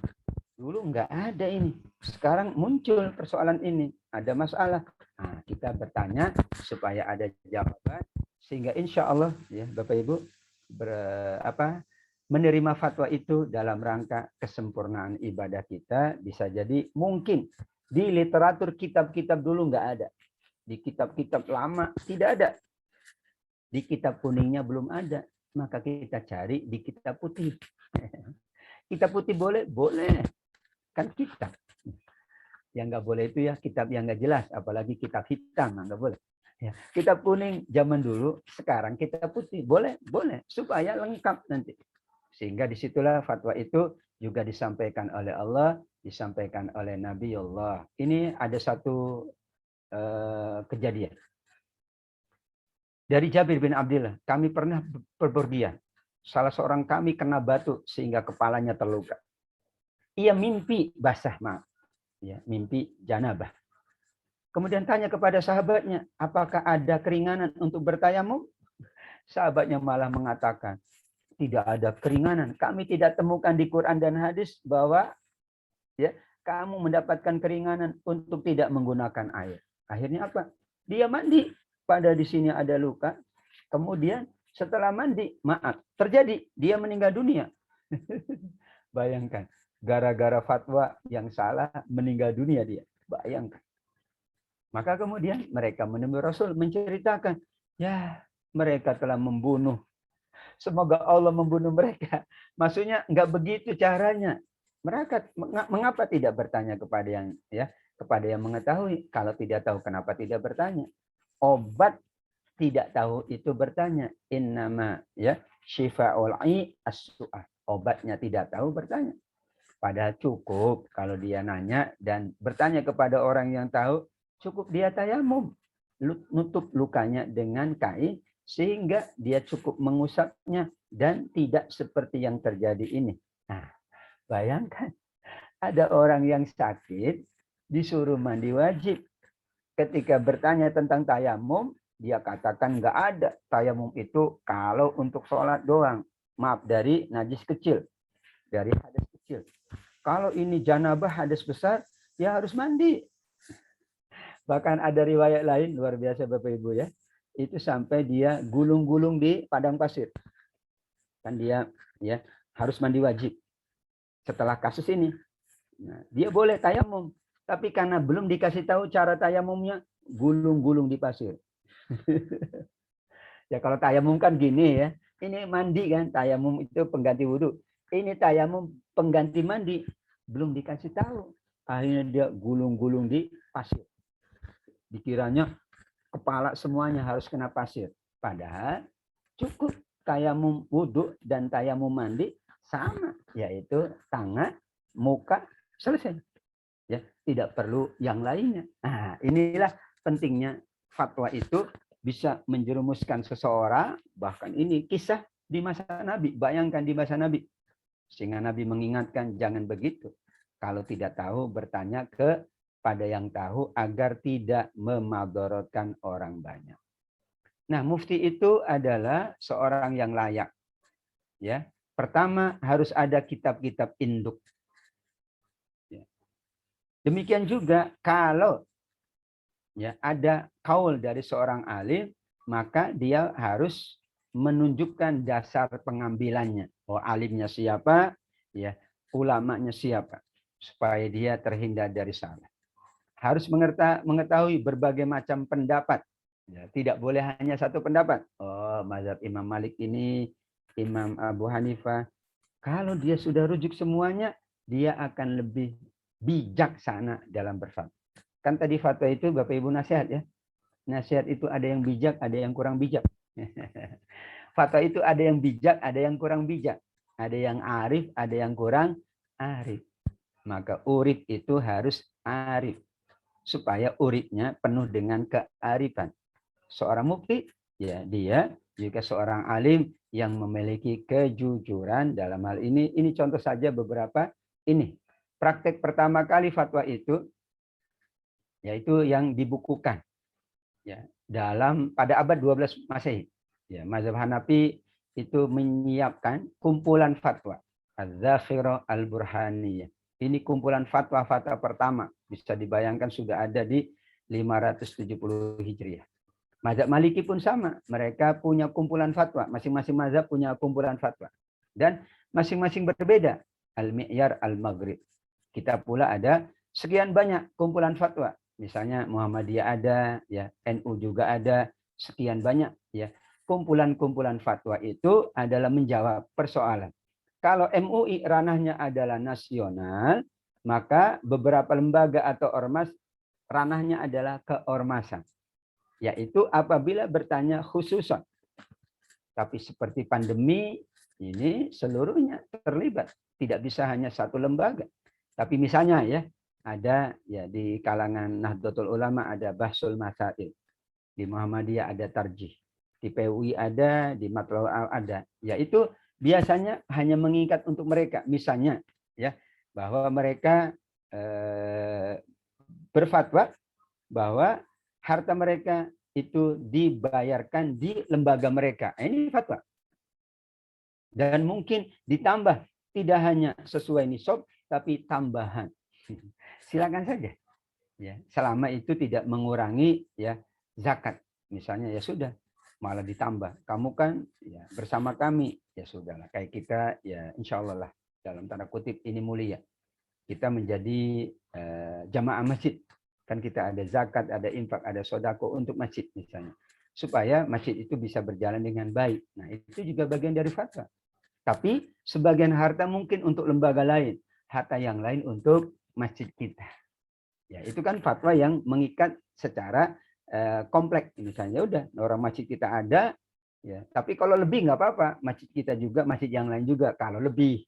[SPEAKER 1] dulu nggak ada ini. Sekarang muncul persoalan ini. Ada masalah. Nah, kita bertanya supaya ada jawaban. Sehingga insya Allah, ya Bapak Ibu, menerima fatwa itu dalam rangka kesempurnaan ibadah kita. Bisa jadi mungkin di literatur kitab-kitab dulu nggak ada. Di kitab-kitab lama tidak ada. Di kitab kuningnya belum ada. Maka kita cari di kitab putih. Kitab putih boleh? Boleh. Kan kitab. Yang nggak boleh itu ya kitab yang nggak jelas. Apalagi kitab hitam. Nggak boleh. Ya. Kitab kuning zaman dulu. Sekarang kitab putih. Boleh? Boleh. Supaya lengkap nanti. Sehingga disitulah fatwa itu juga disampaikan oleh Allah. Disampaikan oleh Nabi Allah. Ini ada satu kejadian. Dari Jabir bin Abdullah, kami pernah bepergian. Salah seorang kami kena batu sehingga kepalanya terluka. Ia mimpi basah, ya, mimpi janabah. Kemudian tanya kepada sahabatnya, apakah ada keringanan untuk bertayamum? Sahabatnya malah mengatakan, tidak ada keringanan. Kami tidak temukan di Quran dan hadis bahwa ya kamu mendapatkan keringanan untuk tidak menggunakan air. Akhirnya apa? Dia mandi. Pada di sini ada luka. Kemudian setelah mandi, maaf, terjadi dia meninggal dunia. Bayangkan, gara-gara fatwa yang salah meninggal dunia dia. Bayangkan. Maka kemudian mereka menemui Rasul menceritakan, ya mereka telah membunuh. Semoga Allah membunuh mereka. Maksudnya nggak begitu caranya. Mereka mengapa tidak bertanya kepada yang mengetahui? Kalau tidak tahu, kenapa tidak bertanya? Obat tidak tahu itu bertanya. Innama ya syifa'ul as-su'al. Obatnya tidak tahu bertanya. Padahal cukup kalau dia nanya dan bertanya kepada orang yang tahu, cukup dia tayamum. Nutup lukanya dengan kain sehingga dia cukup mengusapnya dan tidak seperti yang terjadi ini. Nah, bayangkan ada orang yang sakit disuruh mandi wajib. Ketika bertanya tentang tayamum, dia katakan nggak ada. Tayamum itu kalau untuk sholat doang. Maaf, dari najis kecil. Dari hadas kecil. Kalau ini janabah hadas besar, ya harus mandi. Bahkan ada riwayat lain, luar biasa Bapak Ibu ya. Itu sampai dia gulung-gulung di padang pasir. Kan dia ya harus mandi wajib. Setelah kasus ini. Nah, dia boleh tayamum. Tapi karena belum dikasih tahu cara tayamumnya, gulung-gulung di pasir. Ya kalau tayamum kan gini ya. Ini mandi kan, tayamum itu pengganti wudhu. Ini tayamum pengganti mandi. Belum dikasih tahu. Akhirnya dia gulung-gulung di pasir. Dikiranya kepala semuanya harus kena pasir. Padahal cukup tayamum wudhu dan tayamum mandi sama. Yaitu tangan, muka, selesai. Ya, tidak perlu yang lainnya. Nah, inilah pentingnya fatwa itu bisa menjerumuskan seseorang. Bahkan ini kisah di masa Nabi. Bayangkan di masa Nabi. Sehingga Nabi mengingatkan jangan begitu. Kalau tidak tahu bertanya kepada yang tahu agar tidak memadorotkan orang banyak. Nah, mufti itu adalah seorang yang layak. Ya, pertama harus ada kitab-kitab induk. Ya. Demikian juga kalau ya ada kaul dari seorang alim, maka dia harus menunjukkan dasar pengambilannya. Oh, alimnya siapa, ya, ulamanya siapa, supaya dia terhindar dari salah. Harus mengetahui berbagai macam pendapat. Ya, tidak boleh hanya satu pendapat. Oh, mazhab Imam Malik ini, Imam Abu Hanifah. Kalau dia sudah rujuk semuanya, dia akan lebih bijaksana dalam berfatwa. Kan tadi fatwa itu Bapak Ibu nasihat ya. Nasihat itu ada yang bijak, ada yang kurang bijak. Fatwa itu ada yang bijak, ada yang kurang bijak. Ada yang arif, ada yang kurang arif. Maka urip itu harus arif. Supaya uripnya penuh dengan kearifan. Seorang mufti, ya dia juga seorang alim yang memiliki kejujuran dalam hal ini. Ini contoh saja beberapa ini. Praktek pertama kali fatwa itu, yaitu yang dibukukan ya dalam pada abad 12 Masehi. Ya, mazhab Hanafi itu menyiapkan kumpulan fatwa Az-Zakhirah Al-Burhaniyah. Ini kumpulan fatwa-fatwa pertama, bisa dibayangkan sudah ada di 570 Hijriah. Mazhab Maliki pun sama, mereka punya kumpulan fatwa, masing-masing mazhab punya kumpulan fatwa. Dan masing-masing berbeda. Al-Mi'yar Al-Maghrib. Kita pula ada sekian banyak kumpulan fatwa. Misalnya Muhammadiyah ada, ya, NU juga ada, sekian banyak ya. Kumpulan-kumpulan fatwa itu adalah menjawab persoalan. Kalau MUI ranahnya adalah nasional, maka beberapa lembaga atau ormas ranahnya adalah keormasan. Yaitu apabila bertanya khususan. Tapi seperti pandemi ini seluruhnya terlibat. Tidak bisa hanya satu lembaga. Tapi misalnya ya, ada ya di kalangan Nahdlatul Ulama ada Bahsul Masail. Di Muhammadiyah ada Tarjih. Di PUI ada, di Matlab ada. Yaitu biasanya hanya mengikat untuk mereka. Misalnya ya, bahwa mereka berfatwa bahwa harta mereka itu dibayarkan di lembaga mereka. Ini fatwa. Dan mungkin ditambah, tidak hanya sesuai nisab, tapi tambahan. Silakan saja. Ya, selama itu tidak mengurangi ya zakat. Misalnya ya sudah, malah ditambah. Kamu kan ya bersama kami, ya sudahlah. Kayak kita ya insya Allah lah, dalam tanda kutip ini mulia. Kita menjadi jamaah masjid. Kan kita ada zakat, ada infak, ada sodako untuk masjid misalnya. Supaya masjid itu bisa berjalan dengan baik. Nah itu juga bagian dari fatwa. Tapi sebagian harta mungkin untuk lembaga lain. Harta yang lain untuk masjid kita. Ya itu kan fatwa yang mengikat secara kompleks. Misalnya udah orang masjid kita ada. Ya, tapi kalau lebih nggak apa-apa. Masjid kita juga, masjid yang lain juga. Kalau lebih.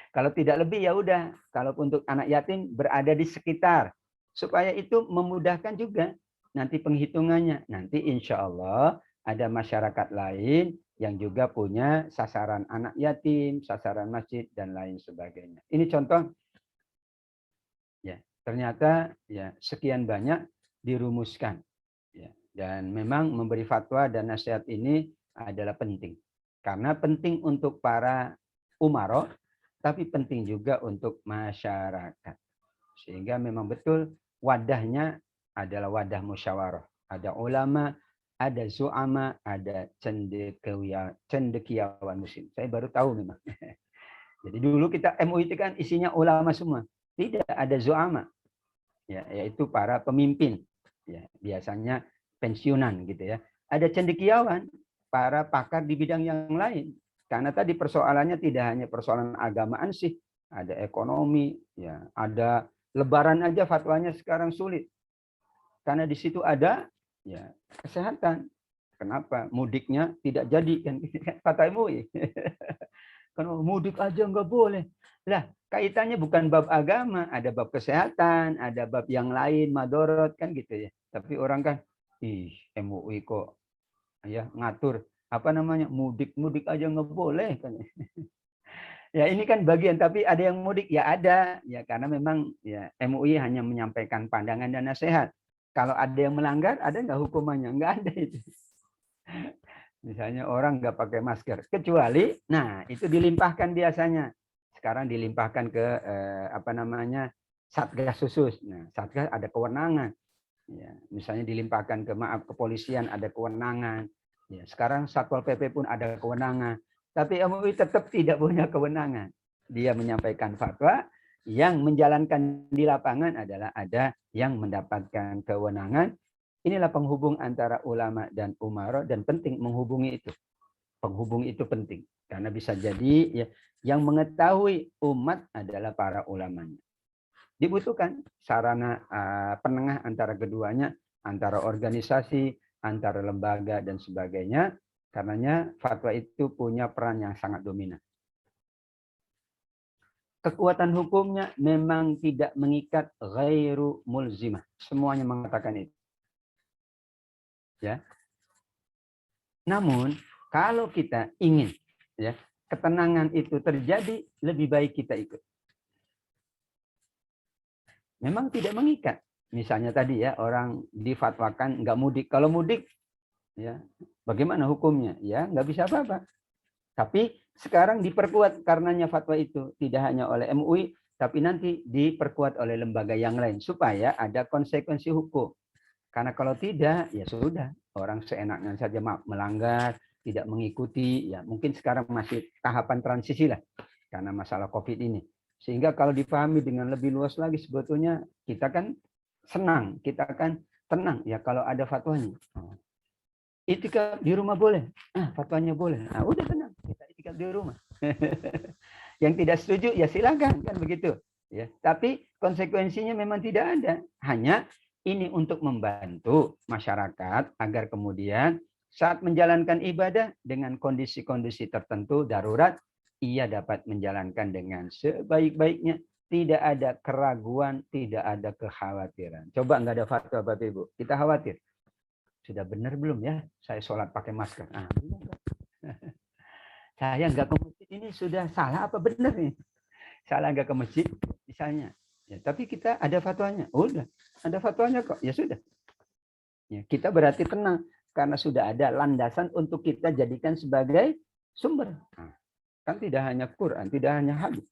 [SPEAKER 1] Kalau tidak lebih ya udah. Kalau untuk anak yatim berada di sekitar. Supaya itu memudahkan juga nanti penghitungannya. Nanti insya Allah ada masyarakat lain yang juga punya sasaran anak yatim, sasaran masjid, dan lain sebagainya. Ini contoh. Ya, ternyata ya sekian banyak dirumuskan. Ya, dan memang memberi fatwa dan nasihat ini adalah penting. Karena penting untuk para umaro, tapi penting juga untuk masyarakat. Sehingga memang betul wadahnya adalah wadah musyawarah. Ada ulama, ada zu'ama, ada cendekiawan muslim. Saya baru tahu memang. Jadi dulu kita MUI itu kan isinya ulama semua. Tidak ada zu'ama. Ya, yaitu para pemimpin. Ya, biasanya pensiunan gitu ya. Ada cendekiawan, para pakar di bidang yang lain. Karena tadi persoalannya tidak hanya persoalan agamaan sih. Ada ekonomi, ya, ada lebaran aja fatwanya sekarang sulit. Karena di situ ada ya kesehatan. Kenapa? Mudiknya tidak jadi kan fatwa MUI. Kalau mudik aja nggak boleh. Lah, kaitannya bukan bab agama, ada bab kesehatan, ada bab yang lain, madorot kan gitu ya. Tapi orang kan, MUI kok ya ngatur apa namanya mudik aja nggak boleh kan. Ya ini kan bagian, tapi ada yang mudik ya ada, ya karena memang ya MUI hanya menyampaikan pandangan dan nasihat. Kalau ada yang melanggar, ada nggak hukumannya? Nggak ada itu. Misalnya orang nggak pakai masker, kecuali, nah itu dilimpahkan biasanya. Sekarang dilimpahkan ke Satgas khusus. Nah, Satgas ada kewenangan. Ya, misalnya dilimpahkan ke kepolisian ada kewenangan. Ya, sekarang Satpol PP pun ada kewenangan. Tapi MUI tetap tidak punya kewenangan. Dia menyampaikan fatwa, yang menjalankan di lapangan adalah ada yang mendapatkan kewenangan. Inilah penghubung antara ulama dan umara, dan penting menghubungi itu. Penghubung itu penting. Karena bisa jadi ya, yang mengetahui umat adalah para ulamanya. Dibutuhkan sarana penengah antara keduanya, antara organisasi, antara lembaga, dan sebagainya. Karenanya fatwa itu punya peran yang sangat dominan. Kekuatan hukumnya memang tidak mengikat, ghairu mulzimah. Semuanya mengatakan itu. Ya. Namun, kalau kita ingin ya ketenangan itu terjadi, lebih baik kita ikut. Memang tidak mengikat. Misalnya tadi ya, orang difatwakan nggak mudik. Kalau mudik, ya bagaimana hukumnya? Ya nggak bisa apa-apa. Tapi sekarang diperkuat karenanya fatwa itu. Tidak hanya oleh MUI, tapi nanti diperkuat oleh lembaga yang lain. Supaya ada konsekuensi hukum. Karena kalau tidak, ya sudah. Orang seenaknya saja melanggar, tidak mengikuti. Ya mungkin sekarang masih tahapan transisi lah. Karena masalah COVID ini. Sehingga kalau dipahami dengan lebih luas lagi, sebetulnya kita kan senang, kita kan tenang ya kalau ada fatwanya. Itikaf di rumah boleh, fatwanya boleh. Nah, udah tenang, kita itikaf di rumah. Yang tidak setuju ya silakan, kan begitu. Ya, tapi konsekuensinya memang tidak ada. Hanya ini untuk membantu masyarakat agar kemudian saat menjalankan ibadah dengan kondisi-kondisi tertentu darurat, ia dapat menjalankan dengan sebaik-baiknya, tidak ada keraguan, tidak ada kekhawatiran. Coba nggak ada fatwa Bapak Ibu, kita khawatir. Sudah benar belum ya saya sholat pakai masker? Saya nggak ke masjid ini sudah salah apa benar nih? Salah nggak ke masjid misalnya. Ya, tapi kita ada fatwanya. Udah, ada fatwanya kok. Ya sudah. Ya, kita berarti tenang karena sudah ada landasan untuk kita jadikan sebagai sumber. Kan tidak hanya Quran, tidak hanya hadis.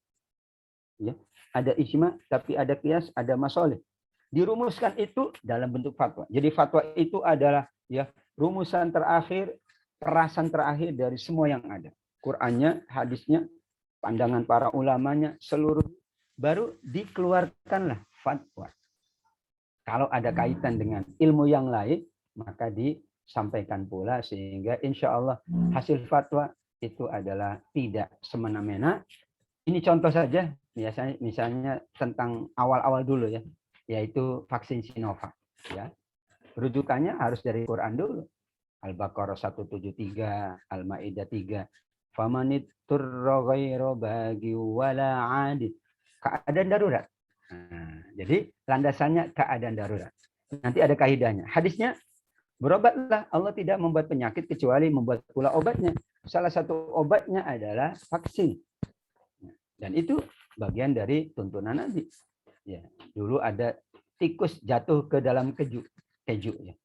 [SPEAKER 1] Ya, ada ijma, tapi ada qiyas, ada masoleh. Dirumuskan itu dalam bentuk fatwa. Jadi fatwa itu adalah ya rumusan terakhir, perasan terakhir dari semua yang ada. Qurannya, hadisnya, pandangan para ulamanya, seluruh, baru dikeluarkanlah fatwa. Kalau ada kaitan dengan ilmu yang lain, maka disampaikan pula sehingga insya Allah hasil fatwa itu adalah tidak semena-mena. Ini contoh saja, misalnya tentang awal-awal dulu ya, yaitu vaksin Sinovac. Ya, rujukannya harus dari Quran dulu. Al-Baqarah 173, Al-Maidah 3. Famaniturra ghairu bagi wala adid. Keadaan darurat. Nah, jadi landasannya keadaan darurat. Nanti ada kaidahnya. Hadisnya, berobatlah. Allah tidak membuat penyakit kecuali membuat pula obatnya. Salah satu obatnya adalah vaksin. Dan itu bagian dari tuntunan Nabi. Ya, dulu ada tikus jatuh ke dalam keju ya.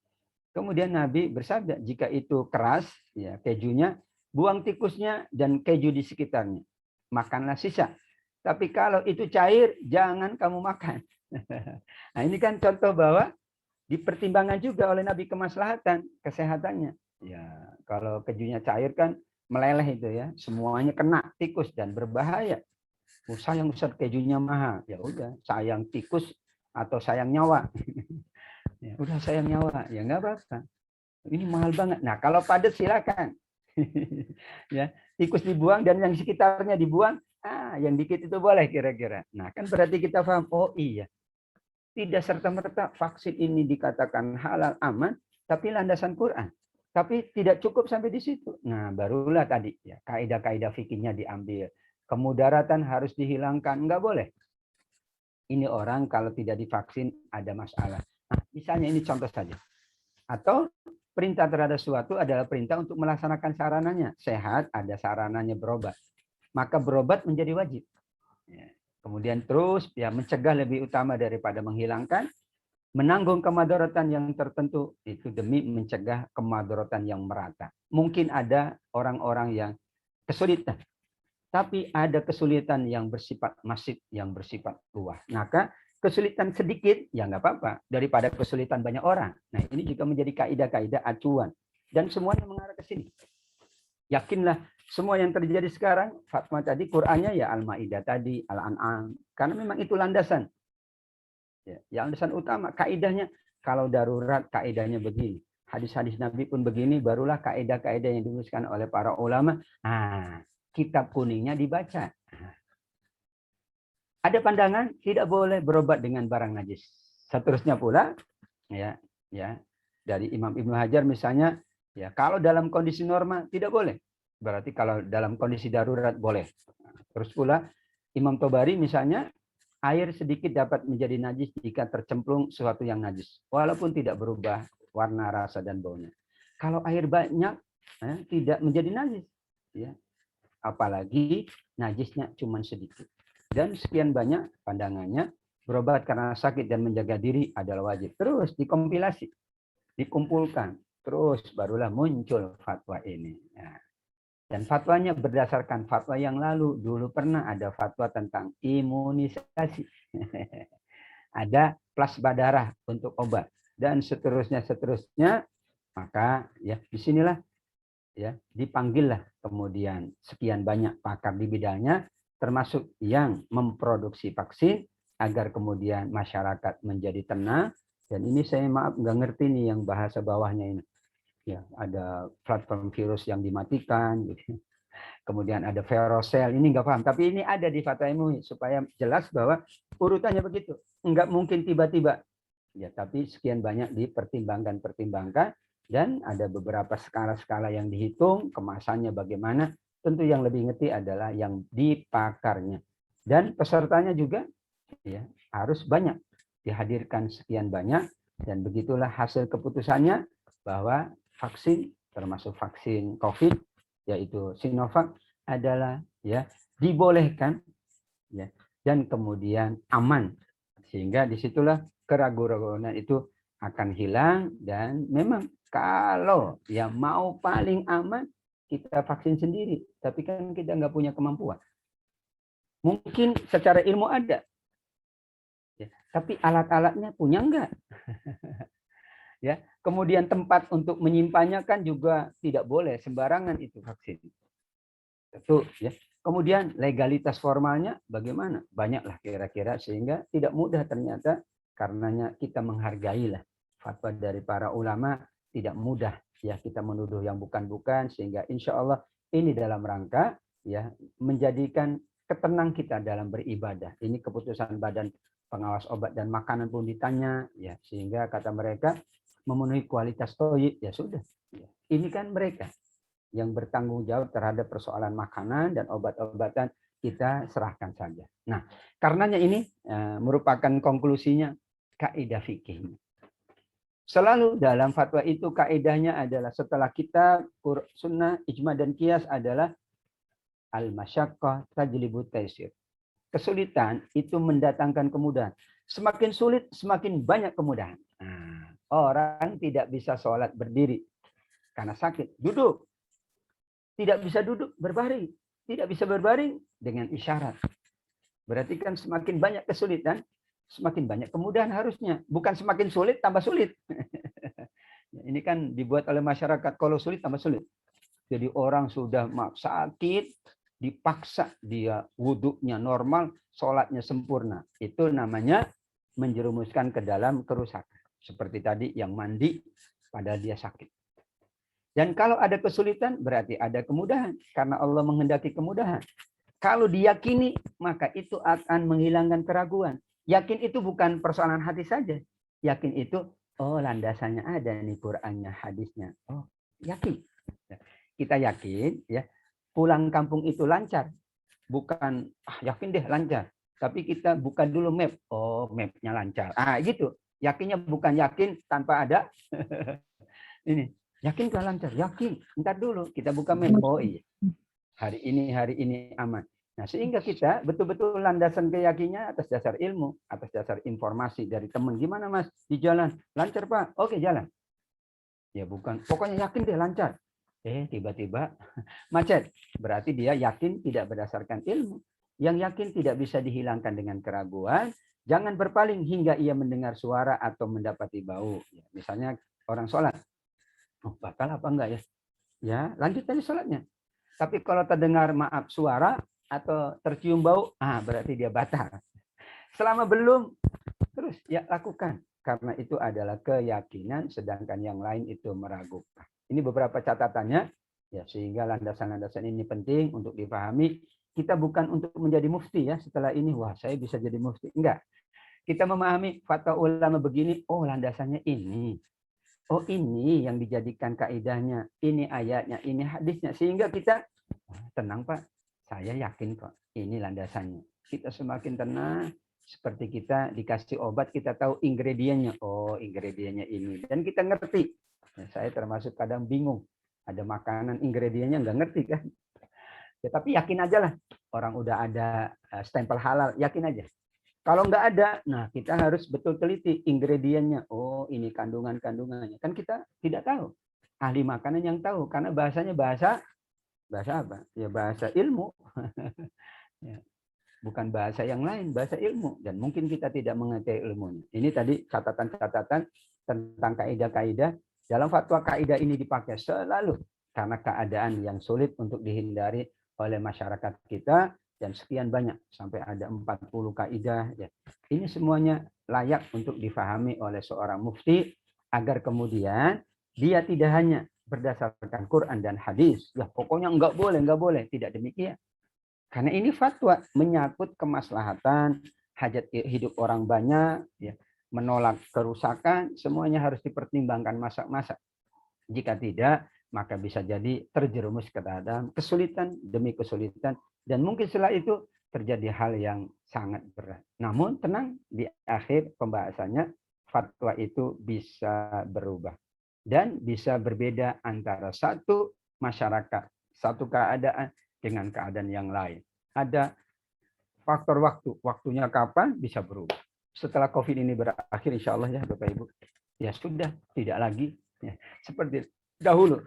[SPEAKER 1] Kemudian Nabi bersabda, jika itu keras, ya kejunya, buang tikusnya dan keju di sekitarnya. Makanlah sisa. Tapi kalau itu cair, jangan kamu makan. Nah, ini kan contoh bahwa dipertimbangkan juga oleh Nabi kemaslahatan, kesehatannya. Ya, kalau kejunya cair kan meleleh itu ya, semuanya kena tikus dan berbahaya. Sayang Ustaz, kejunya mahal. Ya udah, sayang tikus atau sayang nyawa. Ya udah, sayang nyawa. Ya nggak apa-apa. Ini mahal banget. Nah, kalau padat silakan. Ya, tikus dibuang dan yang sekitarnya dibuang, yang dikit itu boleh kira-kira. Nah, kan berarti kita paham, oh iya. Tidak serta-merta vaksin ini dikatakan halal aman, tapi landasan Quran. Tapi tidak cukup sampai di situ. Nah, barulah tadi ya kaidah-kaidah fikihnya diambil. Kemudaratan harus dihilangkan, enggak boleh. Ini orang kalau tidak divaksin ada masalah. Nah, misalnya ini contoh saja. Atau perintah terhadap suatu adalah perintah untuk melaksanakan sarananya. Sehat, ada sarananya berobat. maka berobat menjadi wajib. Ya. Kemudian terus ya mencegah lebih utama daripada menghilangkan, menanggung kemadaratan yang tertentu itu demi mencegah kemadaratan yang merata. Mungkin ada orang-orang yang kesulitan, tapi ada kesulitan yang bersifat masif, yang bersifat luas. Maka kesulitan sedikit ya nggak apa-apa daripada kesulitan banyak orang. Nah ini juga menjadi kaidah-kaidah acuan dan semuanya mengarah ke sini. Yakinlah semua yang terjadi sekarang, fatwa tadi, Qur'annya ya Al-Maidah tadi, Al-An'am, karena memang itu landasan. Ya, landasan utama, kaidahnya kalau darurat kaidahnya begini. Hadis-hadis Nabi pun begini, barulah kaidah-kaidah yang dirumuskan oleh para ulama. Nah, kitab kuningnya dibaca. Ada pandangan tidak boleh berobat dengan barang najis. Seterusnya pula, ya, dari Imam Ibnu Hajar misalnya, ya kalau dalam kondisi normal tidak boleh. Berarti kalau dalam kondisi darurat boleh. Terus pula Imam Tobari misalnya, air sedikit dapat menjadi najis jika tercemplung sesuatu yang najis, walaupun tidak berubah warna, rasa, dan baunya. Kalau air banyak, tidak menjadi najis. Ya. Apalagi najisnya cuma sedikit. Dan sekian banyak pandangannya, berobat karena sakit dan menjaga diri adalah wajib. Terus dikompilasi, dikumpulkan. Terus barulah muncul fatwa ini. Nah, dan fatwanya berdasarkan fatwa yang lalu. Dulu pernah ada fatwa tentang imunisasi. Ada plasma darah untuk obat. Dan seterusnya. Maka ya disinilah ya dipanggillah kemudian sekian banyak pakar di bidangnya, termasuk yang memproduksi vaksin, agar kemudian masyarakat menjadi tenang. Dan ini saya maaf nggak ngerti nih yang bahasa bawahnya ini. Ya, ada platform virus yang dimatikan, gitu. Kemudian ada ferrocell, ini nggak paham. Tapi ini ada di Fatwa MUI supaya jelas bahwa urutannya begitu. Nggak mungkin tiba-tiba. Ya, tapi sekian banyak dipertimbangkan, dan ada beberapa skala-skala yang dihitung, kemasannya bagaimana. Tentu yang lebih ngerti adalah yang dipakarnya. Dan pesertanya juga ya harus banyak, dihadirkan sekian banyak, dan begitulah hasil keputusannya bahwa vaksin, termasuk vaksin COVID, yaitu Sinovac, adalah ya dibolehkan ya, dan kemudian aman, sehingga disitulah keraguan-keraguan itu akan hilang. Dan memang kalau ya mau paling aman, kita vaksin sendiri, tapi kan kita nggak punya kemampuan. Mungkin secara ilmu ada, ya, tapi alat-alatnya punya enggak? Ya, kemudian tempat untuk menyimpannya kan juga tidak boleh sembarangan itu vaksin. Tentu ya. Kemudian legalitas formalnya bagaimana? Banyaklah kira-kira, sehingga tidak mudah ternyata, karenanya kita menghargailah fatwa dari para ulama, tidak mudah ya kita menuduh yang bukan-bukan, sehingga insya Allah ini dalam rangka ya menjadikan ketenang kita dalam beribadah. Ini keputusan Badan Pengawas Obat dan Makanan pun ditanya ya, sehingga kata mereka memenuhi kualitas thayyib, ya sudah. Ini kan mereka yang bertanggung jawab terhadap persoalan makanan dan obat-obatan, kita serahkan saja. Nah, karenanya ini merupakan konklusinya kaidah fikih. Selalu dalam fatwa itu kaidahnya adalah setelah kitab, sunnah, ijma, dan qiyas adalah al-masyaqqah tajlibut taysir. Kesulitan itu mendatangkan kemudahan. Semakin sulit, semakin banyak kemudahan. Nah, orang tidak bisa sholat berdiri karena sakit, duduk. Tidak bisa duduk, berbaring. Tidak bisa berbaring, dengan isyarat. Berarti kan semakin banyak kesulitan, semakin banyak kemudahan harusnya. Bukan semakin sulit, tambah sulit. Ini kan dibuat oleh masyarakat, kalau sulit, tambah sulit. Jadi orang sudah sakit, dipaksa dia wudhunya normal, sholatnya sempurna. Itu namanya menjerumuskan ke dalam kerusakan. Seperti tadi yang mandi padahal dia sakit. Dan kalau ada kesulitan berarti ada kemudahan, karena Allah menghendaki kemudahan. Kalau diyakini, maka itu akan menghilangkan keraguan. Yakin itu bukan persoalan hati saja. Yakin itu, oh landasannya ada nih, Qur'annya, hadisnya. Oh, yakin. Kita yakin ya, pulang kampung itu lancar. Bukan yakin deh lancar, tapi kita buka dulu map. Oh, mapnya lancar. Gitu. Yakinnya bukan yakin tanpa ada ini. Yakin kalau lancar? Yakin. Ntar dulu kita buka map. Oh iya. hari ini aman. Nah, sehingga kita betul-betul landasan keyakinannya atas dasar ilmu, atas dasar informasi dari teman. Gimana Mas di jalan? Lancar Pak? Oke, jalan. Ya bukan, pokoknya yakin deh lancar. Tiba-tiba macet. Berarti dia yakin tidak berdasarkan ilmu. Yang yakin tidak bisa dihilangkan dengan keraguan. Jangan berpaling hingga ia mendengar suara atau mendapati bau. Ya, misalnya orang sholat. Oh, batal apa enggak ya? Ya, lanjut aja sholatnya. Tapi kalau terdengar maaf suara atau tercium bau, berarti dia batal. Selama belum, terus ya lakukan. Karena itu adalah keyakinan, sedangkan yang lain itu meragukan. Ini beberapa catatannya, ya sehingga landasan-landasan ini penting untuk dipahami. Kita bukan untuk menjadi mufti ya. Setelah ini, wah saya bisa jadi mufti. Enggak. Kita memahami fatwa ulama begini, oh landasannya ini. Oh ini yang dijadikan kaidahnya, ini ayatnya, ini hadisnya. Sehingga kita, tenang Pak, saya yakin kok ini landasannya. Kita semakin tenang, seperti kita dikasih obat, kita tahu ingredientnya. Oh, ingredientnya ini. Dan kita ngerti. Ya, saya termasuk kadang bingung. Ada makanan, ingredientnya nggak ngerti kan. Ya, tapi yakin aja lah. Orang udah ada stempel halal, yakin aja. Kalau nggak ada, nah kita harus betul teliti ingredientnya. Oh, ini kandungannya. Kan kita tidak tahu. Ahli makanan yang tahu. Karena bahasanya bahasa apa? Ya bahasa ilmu. Ya. Bukan bahasa yang lain, bahasa ilmu. Dan mungkin kita tidak mengerti ilmunya. Ini tadi catatan-catatan tentang kaidah-kaidah. Dalam fatwa kaidah ini dipakai selalu. Karena keadaan yang sulit untuk dihindari oleh masyarakat kita. Dan sekian banyak. Sampai ada 40 kaidah. Ya. Ini semuanya layak untuk difahami oleh seorang mufti. Agar kemudian dia tidak hanya berdasarkan Quran dan hadis. Ya, pokoknya enggak boleh. Tidak demikian. Karena ini fatwa menyangkut kemaslahatan, hajat hidup orang banyak, ya, menolak kerusakan, semuanya harus dipertimbangkan masak-masak. Jika tidak, maka bisa jadi terjerumus ke dalam kesulitan demi kesulitan, dan mungkin setelah itu terjadi hal yang sangat berat. Namun tenang, di akhir pembahasannya, fatwa itu bisa berubah. Dan bisa berbeda antara satu masyarakat, satu keadaan, dengan keadaan yang lain. Ada faktor waktunya kapan bisa berubah. Setelah COVID ini berakhir, insya Allah ya Bapak Ibu, ya sudah tidak lagi ya, seperti dahulu.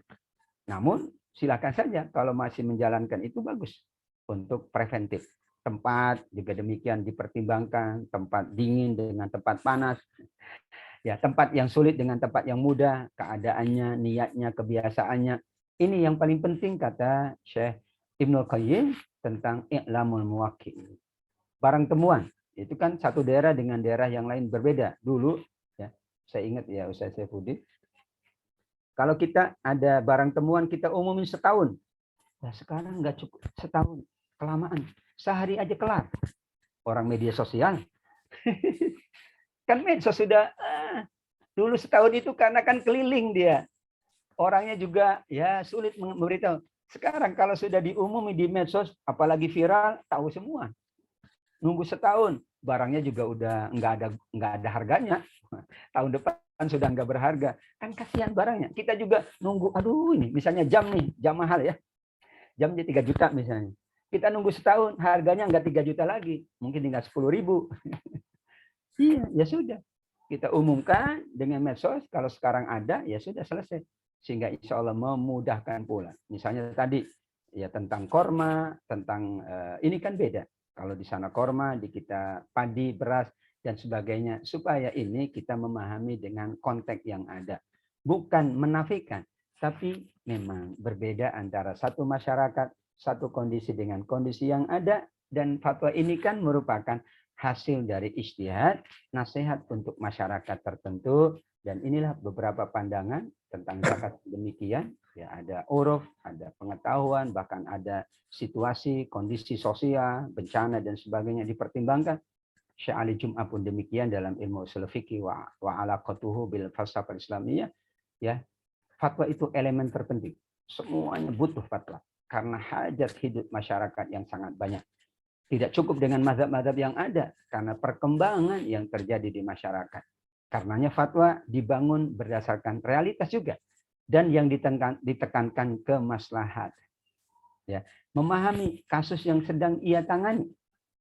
[SPEAKER 1] Namun silakan saja kalau masih menjalankan itu bagus untuk preventif. Tempat juga demikian dipertimbangkan, tempat dingin dengan tempat panas. Ya, tempat yang sulit dengan tempat yang mudah, keadaannya, niatnya, kebiasaannya. Ini yang paling penting kata Syekh Ibnul Qayyim tentang i'lamul muwaqqi'in. Barang temuan, itu kan satu daerah dengan daerah yang lain berbeda. Dulu, ya, saya ingat ya Ustaz Saifuddin, kalau kita ada barang temuan kita umumin setahun. Nah, sekarang nggak cukup setahun, kelamaan. Sehari aja kelar. Orang media sosial. Kan medsos sudah, dulu setahun itu karena kan keliling dia. Orangnya juga ya sulit memberitahu. Sekarang kalau sudah diumumi di medsos, apalagi viral, tahu semua. Nunggu setahun, barangnya juga udah nggak ada harganya. Tahun depan sudah nggak berharga. Kan kasihan barangnya. Kita juga nunggu, aduh ini misalnya jam nih, jam mahal ya. Jamnya 3 juta misalnya. Kita nunggu setahun, harganya nggak 3 juta lagi. Mungkin tinggal 10.000. Iya, ya sudah. Kita umumkan dengan medsos, kalau sekarang ada, ya sudah selesai. Sehingga insya Allah memudahkan pula. Misalnya tadi, ya tentang korma, tentang ini kan beda. Kalau di sana korma, di kita padi, beras, dan sebagainya. Supaya ini kita memahami dengan konteks yang ada. Bukan menafikan, tapi memang berbeda antara satu masyarakat, satu kondisi dengan kondisi yang ada. Dan fatwa ini kan merupakan hasil dari ijtihad, nasihat untuk masyarakat tertentu, dan inilah beberapa pandangan tentang zakat demikian. Ya, ada uruf, ada pengetahuan, bahkan ada situasi, kondisi sosial, bencana dan sebagainya dipertimbangkan. Syekh Ali Jum'ah pun demikian dalam ilmu ushul fiqih wa alaqatuhu bil falsafah islamiyah. Ya, fatwa itu elemen terpenting. Semuanya butuh fatwa karena hajat hidup masyarakat yang sangat banyak. Tidak cukup dengan mazhab-mazhab yang ada karena perkembangan yang terjadi di masyarakat. Karenanya fatwa dibangun berdasarkan realitas juga dan yang ditekankan kemaslahat. Ya, memahami kasus yang sedang ia tangani.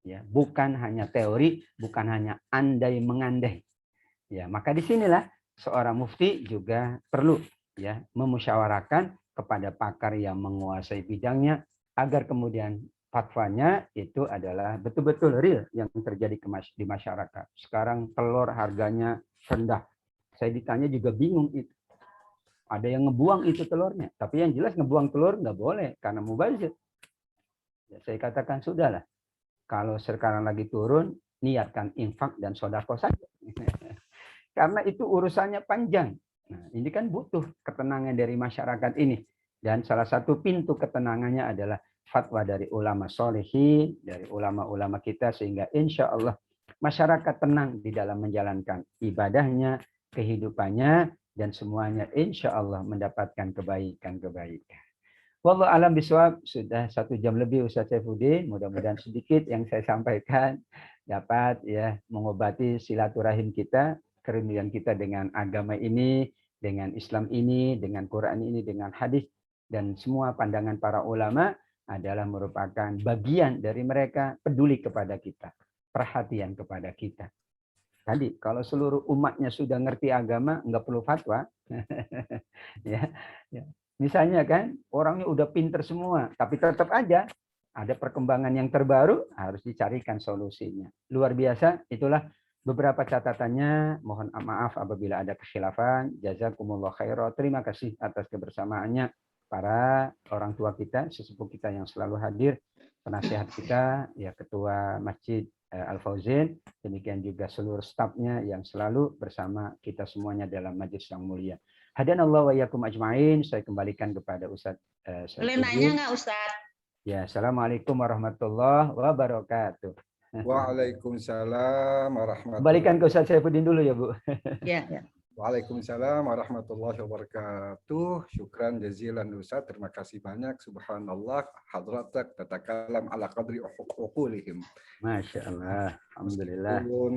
[SPEAKER 1] Ya, bukan hanya teori, bukan hanya andai mengandai. Ya, maka disinilah seorang mufti juga perlu ya memusyawarahkan kepada pakar yang menguasai bidangnya agar kemudian fatwanya itu adalah betul-betul real yang terjadi di masyarakat. Sekarang telur harganya rendah. Saya ditanya juga bingung itu. Ada yang ngebuang itu telurnya, tapi yang jelas ngebuang telur nggak boleh karena mubazir. Ya, saya katakan sudahlah. Kalau sekarang lagi turun, niatkan infak dan sodako saja. Karena itu urusannya panjang. Nah, ini kan butuh ketenangan dari masyarakat ini. Dan salah satu pintu ketenangannya adalah fatwa dari ulama solehin, dari ulama-ulama kita, sehingga insya Allah masyarakat tenang di dalam menjalankan ibadahnya, kehidupannya, dan semuanya insya Allah mendapatkan kebaikan-kebaikan. Wallahu alam biswab, sudah 1 jam lebih Ustaz Saifuddin. Mudah-mudahan sedikit yang saya sampaikan dapat ya mengobati silaturahim kita, kerinduan kita dengan agama ini, dengan Islam ini, dengan Quran ini, dengan hadis, dan semua pandangan para ulama adalah merupakan bagian dari mereka peduli kepada kita, perhatian kepada kita. Tadi kalau seluruh umatnya sudah ngerti agama, nggak perlu fatwa. ya. Misalnya kan orangnya udah pinter semua, tapi tetap aja ada perkembangan yang terbaru, harus dicarikan solusinya. Luar biasa, itulah beberapa catatannya. Mohon maaf apabila ada kekhilafan. Jazakumullah khairan. Terima kasih atas kebersamaannya para orang tua kita, sesepuh kita yang selalu hadir, penasihat kita, ya Ketua Masjid Al-Fauzin, demikian juga seluruh stafnya yang selalu bersama kita semuanya dalam majelis yang mulia. Hadanallahu wa iyyakum ajmain. Saya kembalikan kepada Ustaz
[SPEAKER 3] Boleh nanya nggak Ustaz?
[SPEAKER 1] Ya, assalamualaikum warahmatullahi wabarakatuh.
[SPEAKER 4] Waalaikumsalam warahmatullahi.
[SPEAKER 1] Kembalikan ke Ustaz Saifuddin dulu ya, Bu.
[SPEAKER 3] Ya, ya.
[SPEAKER 4] Waalaikumsalam warahmatullahi wabarakatuh. Syukran jazilan Ustaz. Terima kasih banyak. Subhanallah. Hadratak tatakalam ala qadri uqulihim.
[SPEAKER 1] Masya Allah. Alhamdulillah.
[SPEAKER 4] Meskipun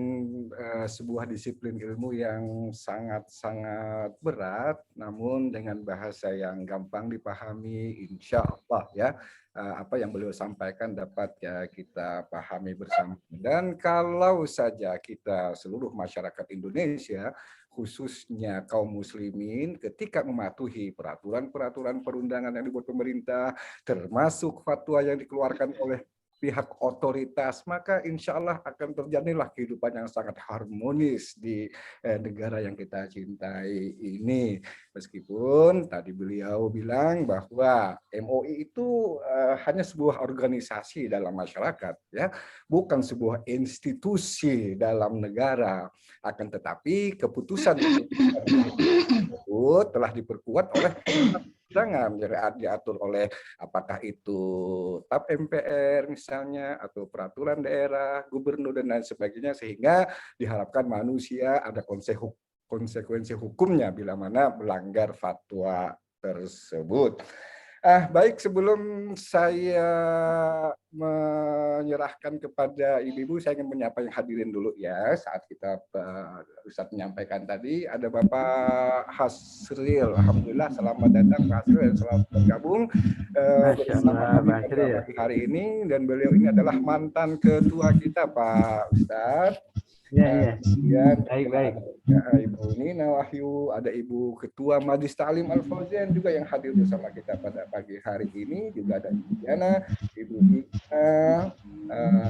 [SPEAKER 4] sebuah disiplin ilmu yang sangat-sangat berat, namun dengan bahasa yang gampang dipahami, insya Allah ya. Apa yang beliau sampaikan dapat ya kita pahami bersama. Dan kalau saja kita seluruh masyarakat Indonesia, khususnya kaum muslimin, ketika mematuhi peraturan-peraturan perundangan yang dibuat pemerintah, termasuk fatwa yang dikeluarkan oleh pihak otoritas, maka insya Allah akan terjadilah kehidupan yang sangat harmonis di negara yang kita cintai ini. Meskipun tadi beliau bilang bahwa MUI itu hanya sebuah organisasi dalam masyarakat, ya, bukan sebuah institusi dalam negara. Akan tetapi keputusan tersebut telah diperkuat oleh undangan diatur oleh apakah itu TAP MPR misalnya atau peraturan daerah, gubernur dan lain sebagainya, sehingga diharapkan manusia ada konsekuensi hukumnya bila mana melanggar fatwa tersebut. Baik, sebelum saya menyerahkan kepada ibu-ibu, saya ingin menyapa yang hadirin dulu ya. Saat kita Ustadz menyampaikan tadi, ada Bapak Hasril. Alhamdulillah, selamat datang Pak Hasril dan selamat bergabung bersama kami pada pagi hari ini. Dan beliau ini adalah mantan ketua kita Pak Ustadz.
[SPEAKER 1] Ya.
[SPEAKER 4] Kemudian
[SPEAKER 1] baik.
[SPEAKER 4] Ibu Nina Wahyu, ada Ibu Ketua Majelis Ta'lim Al-Fauzan juga yang hadir bersama kita pada pagi hari ini, juga ada Ibu Diana, Ibu Ina,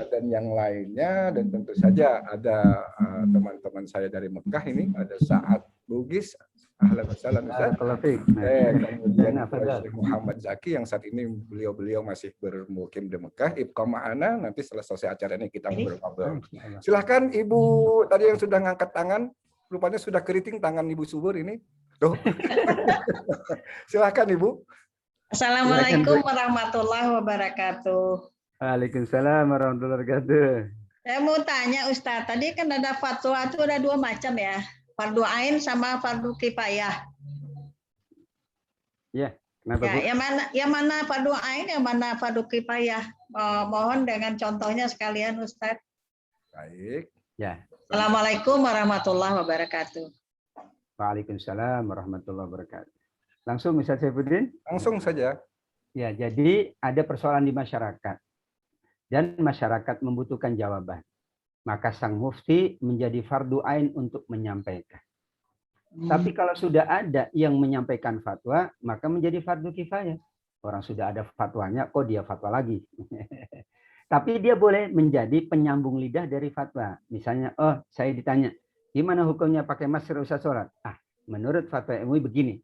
[SPEAKER 4] dan yang lainnya, dan tentu saja ada teman-teman saya dari Mekah ini, ada Sa'ad Bugis, ahlan wa sahlan Ustaz. Kemudian Syekh Muhammad Zaki yang saat ini beliau masih bermukim di Mekah. Ibqa ma'ana, nanti setelah selesai acara ini kita ngobrol-ngobrol. Silahkan Ibu tadi yang sudah ngangkat tangan, rupanya sudah keriting tangan Ibu Subur ini. Tuh. Silahkan Ibu.
[SPEAKER 3] Assalamualaikum warahmatullahi wabarakatuh.
[SPEAKER 1] Waalaikumsalam warahmatullahi wabarakatuh.
[SPEAKER 3] Saya mau tanya Ustaz, tadi kan ada fatwa itu ada 2 macam ya. Fardu ain sama fardu kifayah.
[SPEAKER 1] Ya, kenapa Bu?
[SPEAKER 3] Yang mana fardu ain, yang mana fardu kifayah? Mohon dengan contohnya sekalian Ustaz.
[SPEAKER 4] Baik.
[SPEAKER 1] Ya.
[SPEAKER 3] Assalamualaikum warahmatullahi wabarakatuh.
[SPEAKER 1] Waalaikumsalam warahmatullahi wabarakatuh. Langsung Ustaz Saifuddin?
[SPEAKER 4] Langsung saja.
[SPEAKER 1] Ya, jadi ada persoalan di masyarakat dan masyarakat membutuhkan jawaban. Maka sang mufti menjadi fardu ain untuk menyampaikan. Tapi kalau sudah ada yang menyampaikan fatwa, maka menjadi fardu kifayah. Orang sudah ada fatwanya, kok dia fatwa lagi? Tapi dia boleh menjadi penyambung lidah dari fatwa. Misalnya, oh saya ditanya, gimana hukumnya pakai masker usai sholat? Ah, menurut fatwa MUI begini.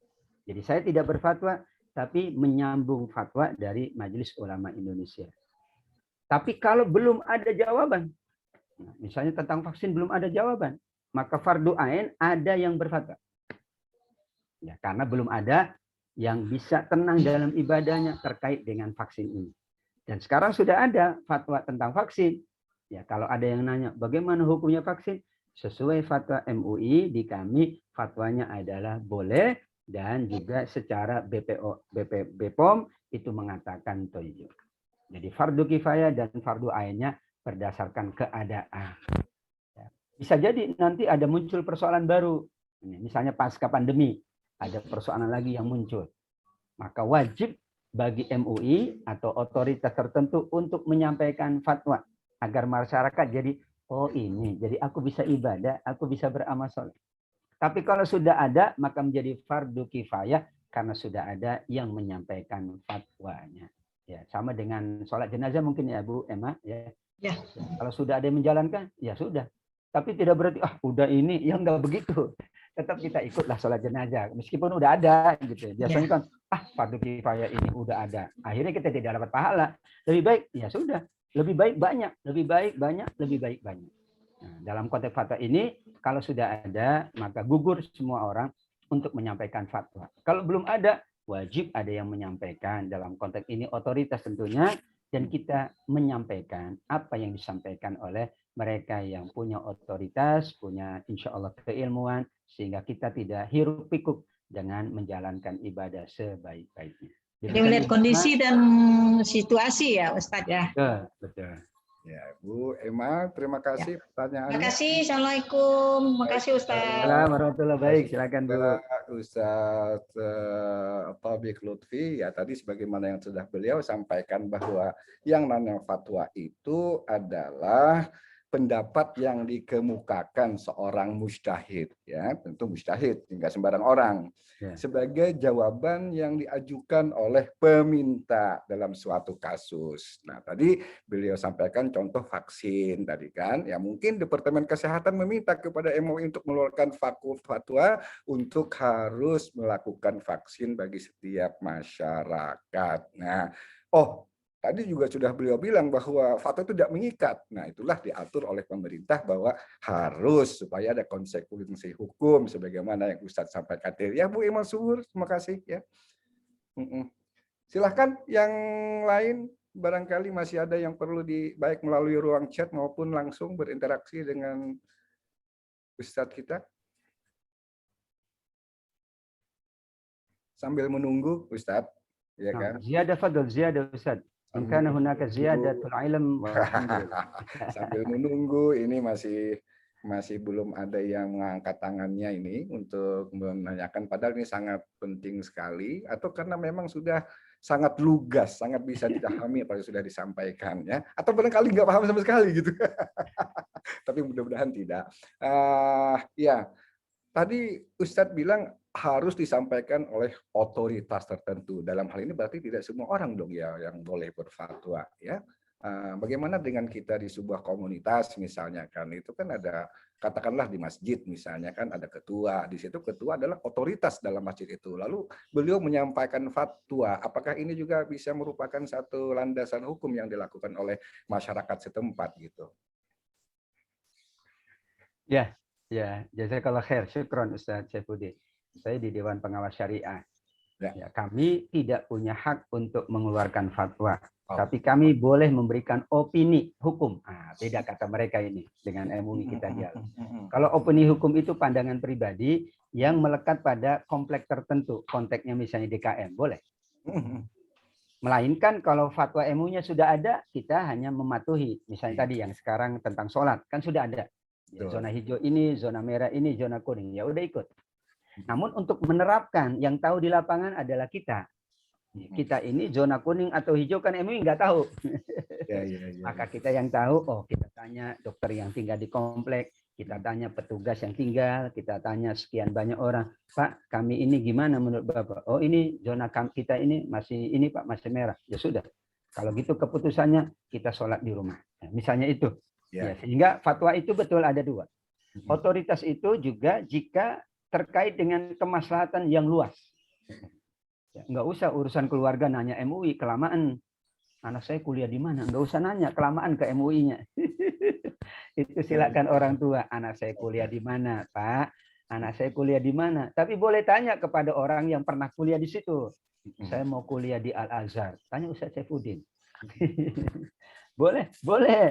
[SPEAKER 1] Jadi saya tidak berfatwa, tapi menyambung fatwa dari Majelis Ulama Indonesia. Tapi kalau belum ada jawaban, misalnya tentang vaksin belum ada jawaban, maka fardu ain ada yang berfatwa. Ya, karena belum ada yang bisa tenang dalam ibadahnya terkait dengan vaksin ini. Dan sekarang sudah ada fatwa tentang vaksin. Ya, kalau ada yang nanya bagaimana hukumnya vaksin, sesuai fatwa MUI di kami fatwanya adalah boleh dan juga secara BPOM itu mengatakan toyib. Jadi fardu kifayah dan fardu ainnya berdasarkan keadaan. Ya. Bisa jadi nanti ada muncul persoalan baru. Misalnya pasca pandemi ada persoalan lagi yang muncul. Maka wajib bagi MUI atau otoritas tertentu untuk menyampaikan fatwa agar masyarakat jadi oh ini, jadi aku bisa ibadah, aku bisa beramal soleh. Tapi kalau sudah ada maka menjadi fardu kifayah karena sudah ada yang menyampaikan fatwanya. Ya, sama dengan sholat jenazah mungkin ya Bu Emma ya. Ya. Kalau sudah ada yang menjalankan ya sudah. Tapi tidak berarti udah ini, ya enggak begitu. Tetap kita ikutlah sholat jenazah meskipun udah ada gitu. Biasanya kan fardu kifayah ini udah ada. Akhirnya kita tidak dapat pahala. Lebih baik ya sudah, lebih baik banyak, lebih baik banyak, lebih baik banyak. Nah, dalam konteks fatwa ini kalau sudah ada maka gugur semua orang untuk menyampaikan fatwa. Kalau belum ada wajib ada yang menyampaikan, dalam konteks ini otoritas tentunya, dan kita menyampaikan apa yang disampaikan oleh mereka yang punya otoritas, punya insya Allah keilmuan, sehingga kita tidak hiruk pikuk dengan menjalankan ibadah sebaik-baiknya.
[SPEAKER 3] Jadi melihat kondisi dan situasi ya Ustadz ya.
[SPEAKER 1] Betul.
[SPEAKER 4] Ya, Bu Emma, terima kasih pertanyaannya.
[SPEAKER 3] Terima kasih. Assalamualaikum. Terima kasih Ustadz.
[SPEAKER 1] Assalamualaikum warahmatullahi wabarakatuh. Silakan Bu.
[SPEAKER 4] Ustaz Taufik Lutfi, ya tadi sebagaimana yang sudah beliau sampaikan bahwa yang namanya fatwa itu adalah pendapat yang dikemukakan seorang mujtahid, ya tentu mujtahid, tidak sembarang orang, sebagai jawaban yang diajukan oleh peminta dalam suatu kasus. Nah tadi beliau sampaikan contoh vaksin tadi kan, ya mungkin Departemen Kesehatan meminta kepada MUI untuk mengeluarkan fatwa untuk harus melakukan vaksin bagi setiap masyarakat. Nah, tadi juga sudah beliau bilang bahwa fatwa itu tidak mengikat. Nah, itulah diatur oleh pemerintah bahwa harus supaya ada konsekuensi hukum sebagaimana yang Ustadz sampaikan. Ya, Bu Iman Subur, terima kasih ya. Silahkan yang lain, barangkali masih ada yang perlu baik melalui ruang chat maupun langsung berinteraksi dengan Ustadz kita. Sambil menunggu Ustadz, ya kan?
[SPEAKER 1] Ziyadah fadl, ziyadah Ustadz. Karena hunaka ziyadatul ilm.
[SPEAKER 4] Sambil menunggu ini masih belum ada yang mengangkat tangannya ini untuk menanyakan, padahal ini sangat penting sekali, atau karena memang sudah sangat lugas, sangat bisa dipahami apa yang sudah disampaikan ya, atau barangkali nggak paham sama sekali gitu. Tapi mudah-mudahan tidak. Ya, tadi Ustadz bilang harus disampaikan oleh otoritas tertentu. Dalam hal ini berarti tidak semua orang dong ya yang boleh berfatwa ya. Bagaimana dengan kita di sebuah komunitas misalnya kan, itu kan ada, katakanlah di masjid misalnya kan ada ketua, di situ ketua adalah otoritas dalam masjid itu. Lalu beliau menyampaikan fatwa, apakah ini juga bisa merupakan satu landasan hukum yang dilakukan oleh masyarakat setempat gitu?
[SPEAKER 1] Ya, jazakallah khair, syukron Ustaz Saifuddin. Saya di Dewan Pengawas Syariah. Ya, kami tidak punya hak untuk mengeluarkan fatwa, tapi kami boleh memberikan opini hukum. Beda kata mereka ini dengan MUI kita dialog. Kalau opini hukum itu pandangan pribadi yang melekat pada kompleks tertentu, konteksnya misalnya DKM, boleh. Melainkan kalau fatwa MUI-nya sudah ada, kita hanya mematuhi. Misalnya tadi yang sekarang tentang sholat, kan sudah ada. Ya, zona hijau ini, zona merah ini, zona kuning. Ya udah ikut. Namun untuk menerapkan, yang tahu di lapangan adalah kita. Kita ini zona kuning atau hijau kan MUI nggak tahu.
[SPEAKER 4] Ya.
[SPEAKER 1] Maka kita yang tahu, kita tanya dokter yang tinggal di komplek, kita tanya petugas yang tinggal, kita tanya sekian banyak orang, Pak, kami ini gimana menurut Bapak? Oh, ini zona kita ini masih ini Pak, masih merah. Ya sudah. Kalau gitu keputusannya kita sholat di rumah. Nah, misalnya itu. Ya, sehingga fatwa itu betul ada dua. Otoritas itu juga jika terkait dengan kemaslahatan yang luas. Ya, nggak usah urusan keluarga nanya MUI, kelamaan. Anak saya kuliah di mana? Nggak usah nanya, kelamaan ke MUI-nya. Itu silakan orang tua. Anak saya kuliah di mana, Pak? Anak saya kuliah di mana? Tapi boleh tanya kepada orang yang pernah kuliah di situ. Saya mau kuliah di Al-Azhar. Tanya Ustaz Saifuddin. Boleh.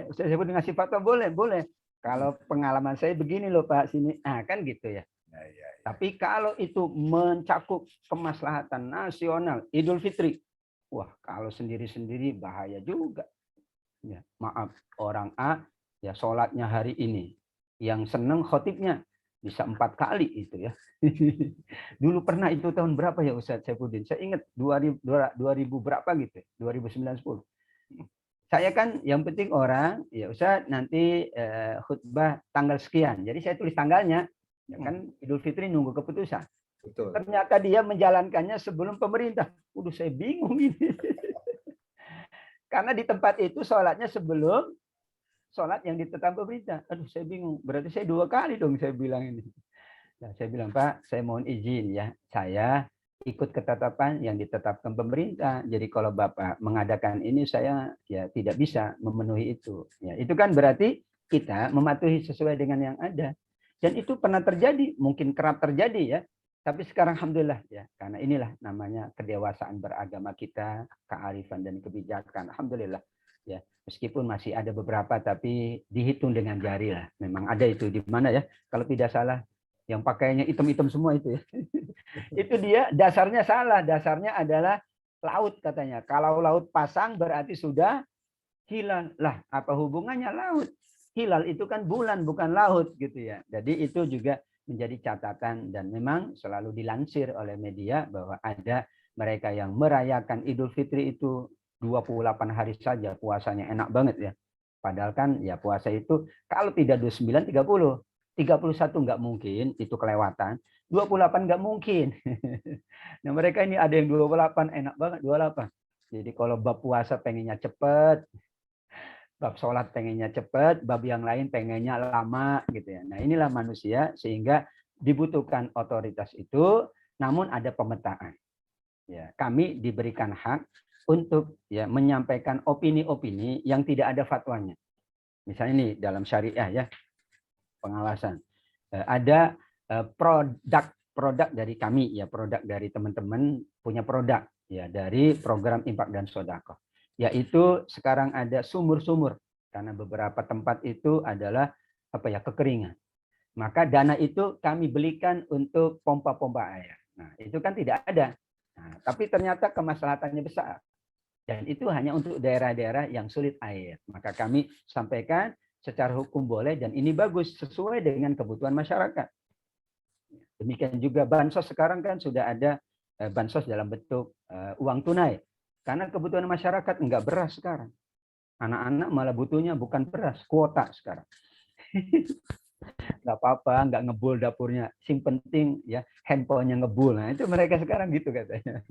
[SPEAKER 1] Ustaz Saifuddin ngasih fatwa, boleh. Kalau pengalaman saya begini loh Pak, sini. Kan gitu ya. Tapi kalau itu mencakup kemaslahatan nasional, Idul Fitri, wah kalau sendiri-sendiri bahaya juga. Ya, maaf, orang A ya sholatnya hari ini, yang seneng khotibnya bisa 4 kali itu ya. Dulu pernah itu tahun berapa ya Ustaz Saifuddin? Saya ingat 2000 berapa gitu, 2009-10. Saya kan yang penting orang, ya Ustaz nanti khutbah tanggal sekian. Jadi saya tulis tanggalnya. Ya kan Idul Fitri nunggu keputusan. Betul. Ternyata dia menjalankannya sebelum pemerintah. Udah saya bingung ini. Karena di tempat itu sholatnya sebelum sholat yang ditetapkan pemerintah. Aduh saya bingung. Berarti saya 2 kali dong saya bilang ini. Nah, saya bilang Pak, saya mohon izin ya. Saya ikut ketetapan yang ditetapkan pemerintah. Jadi kalau Bapak mengadakan ini saya ya tidak bisa memenuhi itu. Ya, itu kan berarti kita mematuhi sesuai dengan yang ada. Dan itu pernah terjadi, mungkin kerap terjadi ya. Tapi sekarang alhamdulillah ya, karena inilah namanya kedewasaan beragama kita, kearifan dan kebijakan. Alhamdulillah ya. Meskipun masih ada beberapa tapi dihitung dengan jari lah. Memang ada itu di mana ya? Kalau tidak salah yang pakainya hitam-hitam semua itu ya. Itu dia dasarnya salah, dasarnya adalah laut katanya. Kalau laut pasang berarti sudah hilal. Lah, apa hubungannya laut? Hilal itu kan bulan, bukan laut gitu ya. Jadi itu juga menjadi catatan dan memang selalu dilansir oleh media bahwa ada mereka yang merayakan Idul Fitri itu 28 hari saja puasanya enak banget ya. Padahal kan ya puasa itu kalau tidak 29 30. 31 nggak mungkin, itu kelewatan. 28 nggak mungkin. Nah, mereka ini ada yang 28 enak banget 28. Jadi kalau bab puasa pengennya cepat, bab sholat pengennya cepat, bab yang lain pengennya lama gitu ya. Nah inilah manusia sehingga dibutuhkan otoritas itu, namun ada pemetaan. Ya, kami diberikan hak untuk ya menyampaikan opini-opini yang tidak ada fatwanya. Misalnya ini dalam syariah ya pengawasan ada produk dari kami ya produk dari teman-teman punya produk ya dari program infak dan sedekah. Yaitu sekarang ada sumur-sumur karena beberapa tempat itu adalah kekeringan. Maka dana itu kami belikan untuk pompa-pompa air. Nah, itu kan tidak ada. Nah, tapi ternyata kemaslahatannya besar. Dan itu hanya untuk daerah-daerah yang sulit air. Maka kami sampaikan secara hukum boleh dan ini bagus sesuai dengan kebutuhan masyarakat. Demikian juga bansos sekarang kan sudah ada bansos dalam bentuk uang tunai. Karena kebutuhan masyarakat enggak beras sekarang. Anak-anak malah butuhnya bukan beras, kuota sekarang. Enggak apa-apa, enggak ngebul dapurnya. Yang penting ya handphonenya ngebul. Nah, itu mereka sekarang gitu katanya.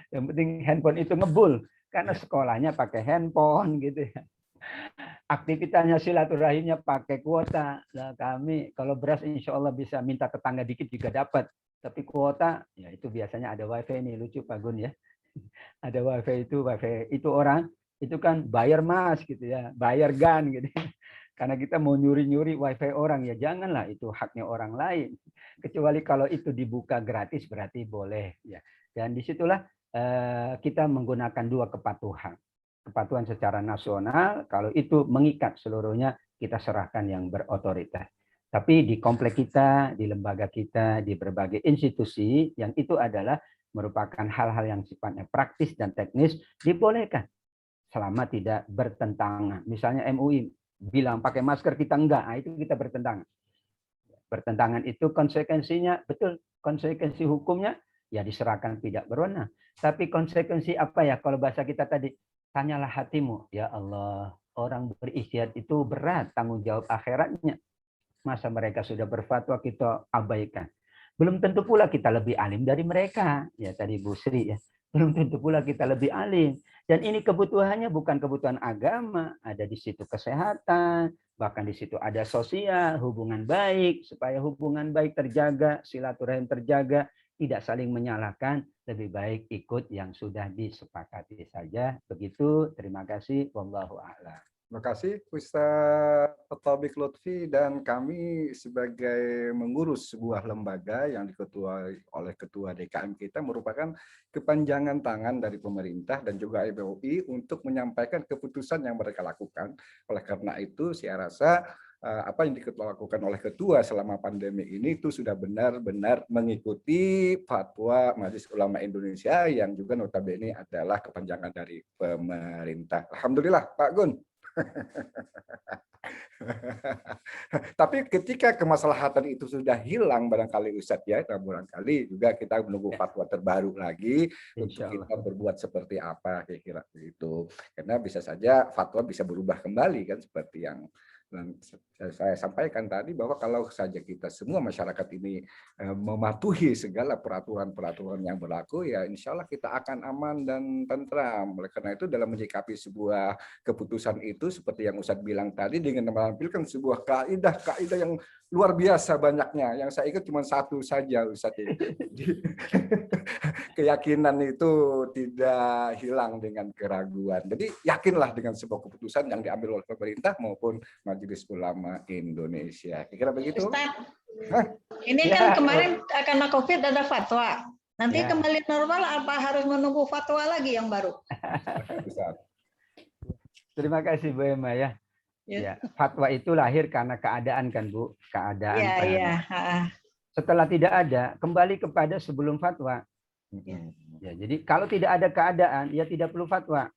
[SPEAKER 1] Yang penting handphone itu ngebul karena sekolahnya pakai handphone gitu ya. Aktivitasnya silaturahimnya pakai kuota. Nah, kami kalau beras insya Allah bisa minta tetangga dikit juga dapat. Tapi kuota ya itu biasanya ada wifi nih, lucu Pak Gun ya. Ada wifi itu orang itu kan bayar mas gitu ya, bayar gan gitu. Karena kita mau nyuri-nyuri wifi orang ya janganlah, itu haknya orang lain. Kecuali kalau itu dibuka gratis berarti boleh ya. Dan disitulah kita menggunakan dua kepatuhan. Kepatuhan secara nasional, kalau itu mengikat seluruhnya kita serahkan yang berotoritas. Tapi di komplek kita, di lembaga kita, di berbagai institusi yang itu adalah merupakan hal-hal yang sifatnya praktis dan teknis dibolehkan selama tidak bertentangan. Misalnya MUI bilang pakai masker kita enggak, nah itu kita bertentangan. Bertentangan itu konsekuensinya betul, konsekuensi hukumnya ya diserahkan tidak berwenang. Tapi konsekuensi apa ya kalau bahasa kita tadi? Tanyalah hatimu. Ya Allah, orang beristihad itu berat tanggung jawab akhiratnya. Masa mereka sudah berfatwa kita abaikan. Belum tentu pula kita lebih alim dari mereka. Ya tadi Bu Sri ya. Belum tentu pula kita lebih alim. Dan ini kebutuhannya bukan kebutuhan agama. Ada di situ kesehatan. Bahkan di situ ada sosial, hubungan baik. Supaya hubungan baik terjaga, silaturahim terjaga. Tidak saling menyalahkan. Lebih baik ikut yang sudah disepakati saja. Begitu. Terima kasih. Wallahu a'lam.
[SPEAKER 4] Terima kasih Ustaz Taufik Lutfi, dan kami sebagai mengurus sebuah lembaga yang diketuai oleh Ketua DKM kita merupakan kepanjangan tangan dari pemerintah dan juga MUI untuk menyampaikan keputusan yang mereka lakukan. Oleh karena itu saya rasa apa yang dilakukan oleh Ketua selama pandemi ini itu sudah benar-benar mengikuti fatwa Majelis Ulama Indonesia yang juga notabene adalah kepanjangan dari pemerintah. Alhamdulillah Pak Gun. Tapi ketika kemaslahatan itu sudah hilang barangkali Ustadz ya, barangkali juga kita menunggu fatwa terbaru lagi untuk kita berbuat seperti apa kira-kira begitu. Karena bisa saja fatwa bisa berubah kembali kan seperti yang saya sampaikan tadi, bahwa kalau saja kita semua masyarakat ini mematuhi segala peraturan-peraturan yang berlaku, ya insya Allah kita akan aman dan tentram. Oleh karena itu dalam menyikapi sebuah keputusan itu seperti yang Ustadz bilang tadi, dengan menampilkan sebuah kaidah yang luar biasa banyaknya. Yang saya ingat cuma satu saja Ustadz. Keyakinan itu tidak hilang dengan keraguan. Jadi yakinlah dengan sebuah keputusan yang diambil oleh pemerintah maupun Majelis Ulama Indonesia. Kira-kira begitu?
[SPEAKER 3] Ustaz, ini kan kemarin karena COVID ada fatwa. Nanti kembali normal apa harus menunggu fatwa lagi yang baru?
[SPEAKER 1] Terima kasih Bu Emma ya. Ya, fatwa itu lahir karena keadaan kan Bu, keadaan. Setelah tidak ada, kembali kepada sebelum fatwa. Ya, jadi kalau tidak ada keadaan, ya tidak perlu fatwa.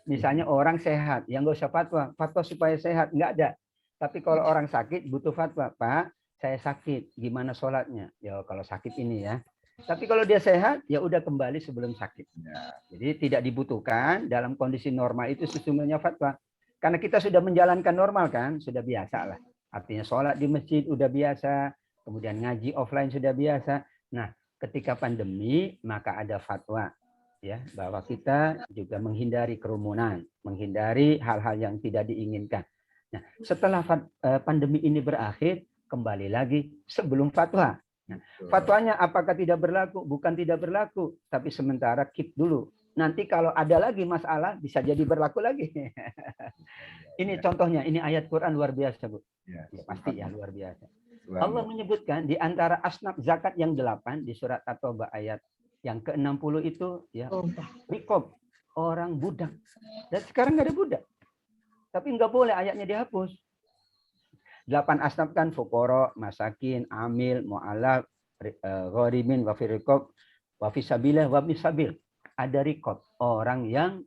[SPEAKER 1] Misalnya orang sehat, ya nggak usah fatwa. Fatwa supaya sehat, nggak ada. Tapi kalau orang sakit, butuh fatwa. Pak, saya sakit, gimana sholatnya? Ya kalau sakit ini ya. Tapi kalau dia sehat, ya udah kembali sebelum sakit. Ya, jadi tidak dibutuhkan dalam kondisi normal itu sesungguhnya fatwa. Karena kita sudah menjalankan normal kan, sudah biasa lah. Artinya sholat di masjid udah biasa, kemudian ngaji offline sudah biasa. Nah, ketika pandemi maka ada fatwa ya bahwa kita juga menghindari kerumunan, menghindari hal-hal yang tidak diinginkan. Nah, setelah pandemi ini berakhir, kembali lagi sebelum fatwa. Nah, fatwanya apakah tidak berlaku? Bukan tidak berlaku, tapi sementara keep dulu. Nanti kalau ada lagi masalah bisa jadi berlaku lagi. Ini contohnya, ini ayat Quran luar biasa, Bu. Ya, pasti ya luar biasa. Allah menyebutkan di antara asnaf zakat yang 8 di surat At-Taubah ayat yang ke-60 itu ya rikob, orang budak. Dan sekarang nggak ada budak. Tapi nggak boleh ayatnya dihapus. 8 asnaf kan fuqara, masakin, amil, mu'allaf, gharimin, wa fi riqab, wa fi sabilillah, wa fi sabil. Ada rikob, orang yang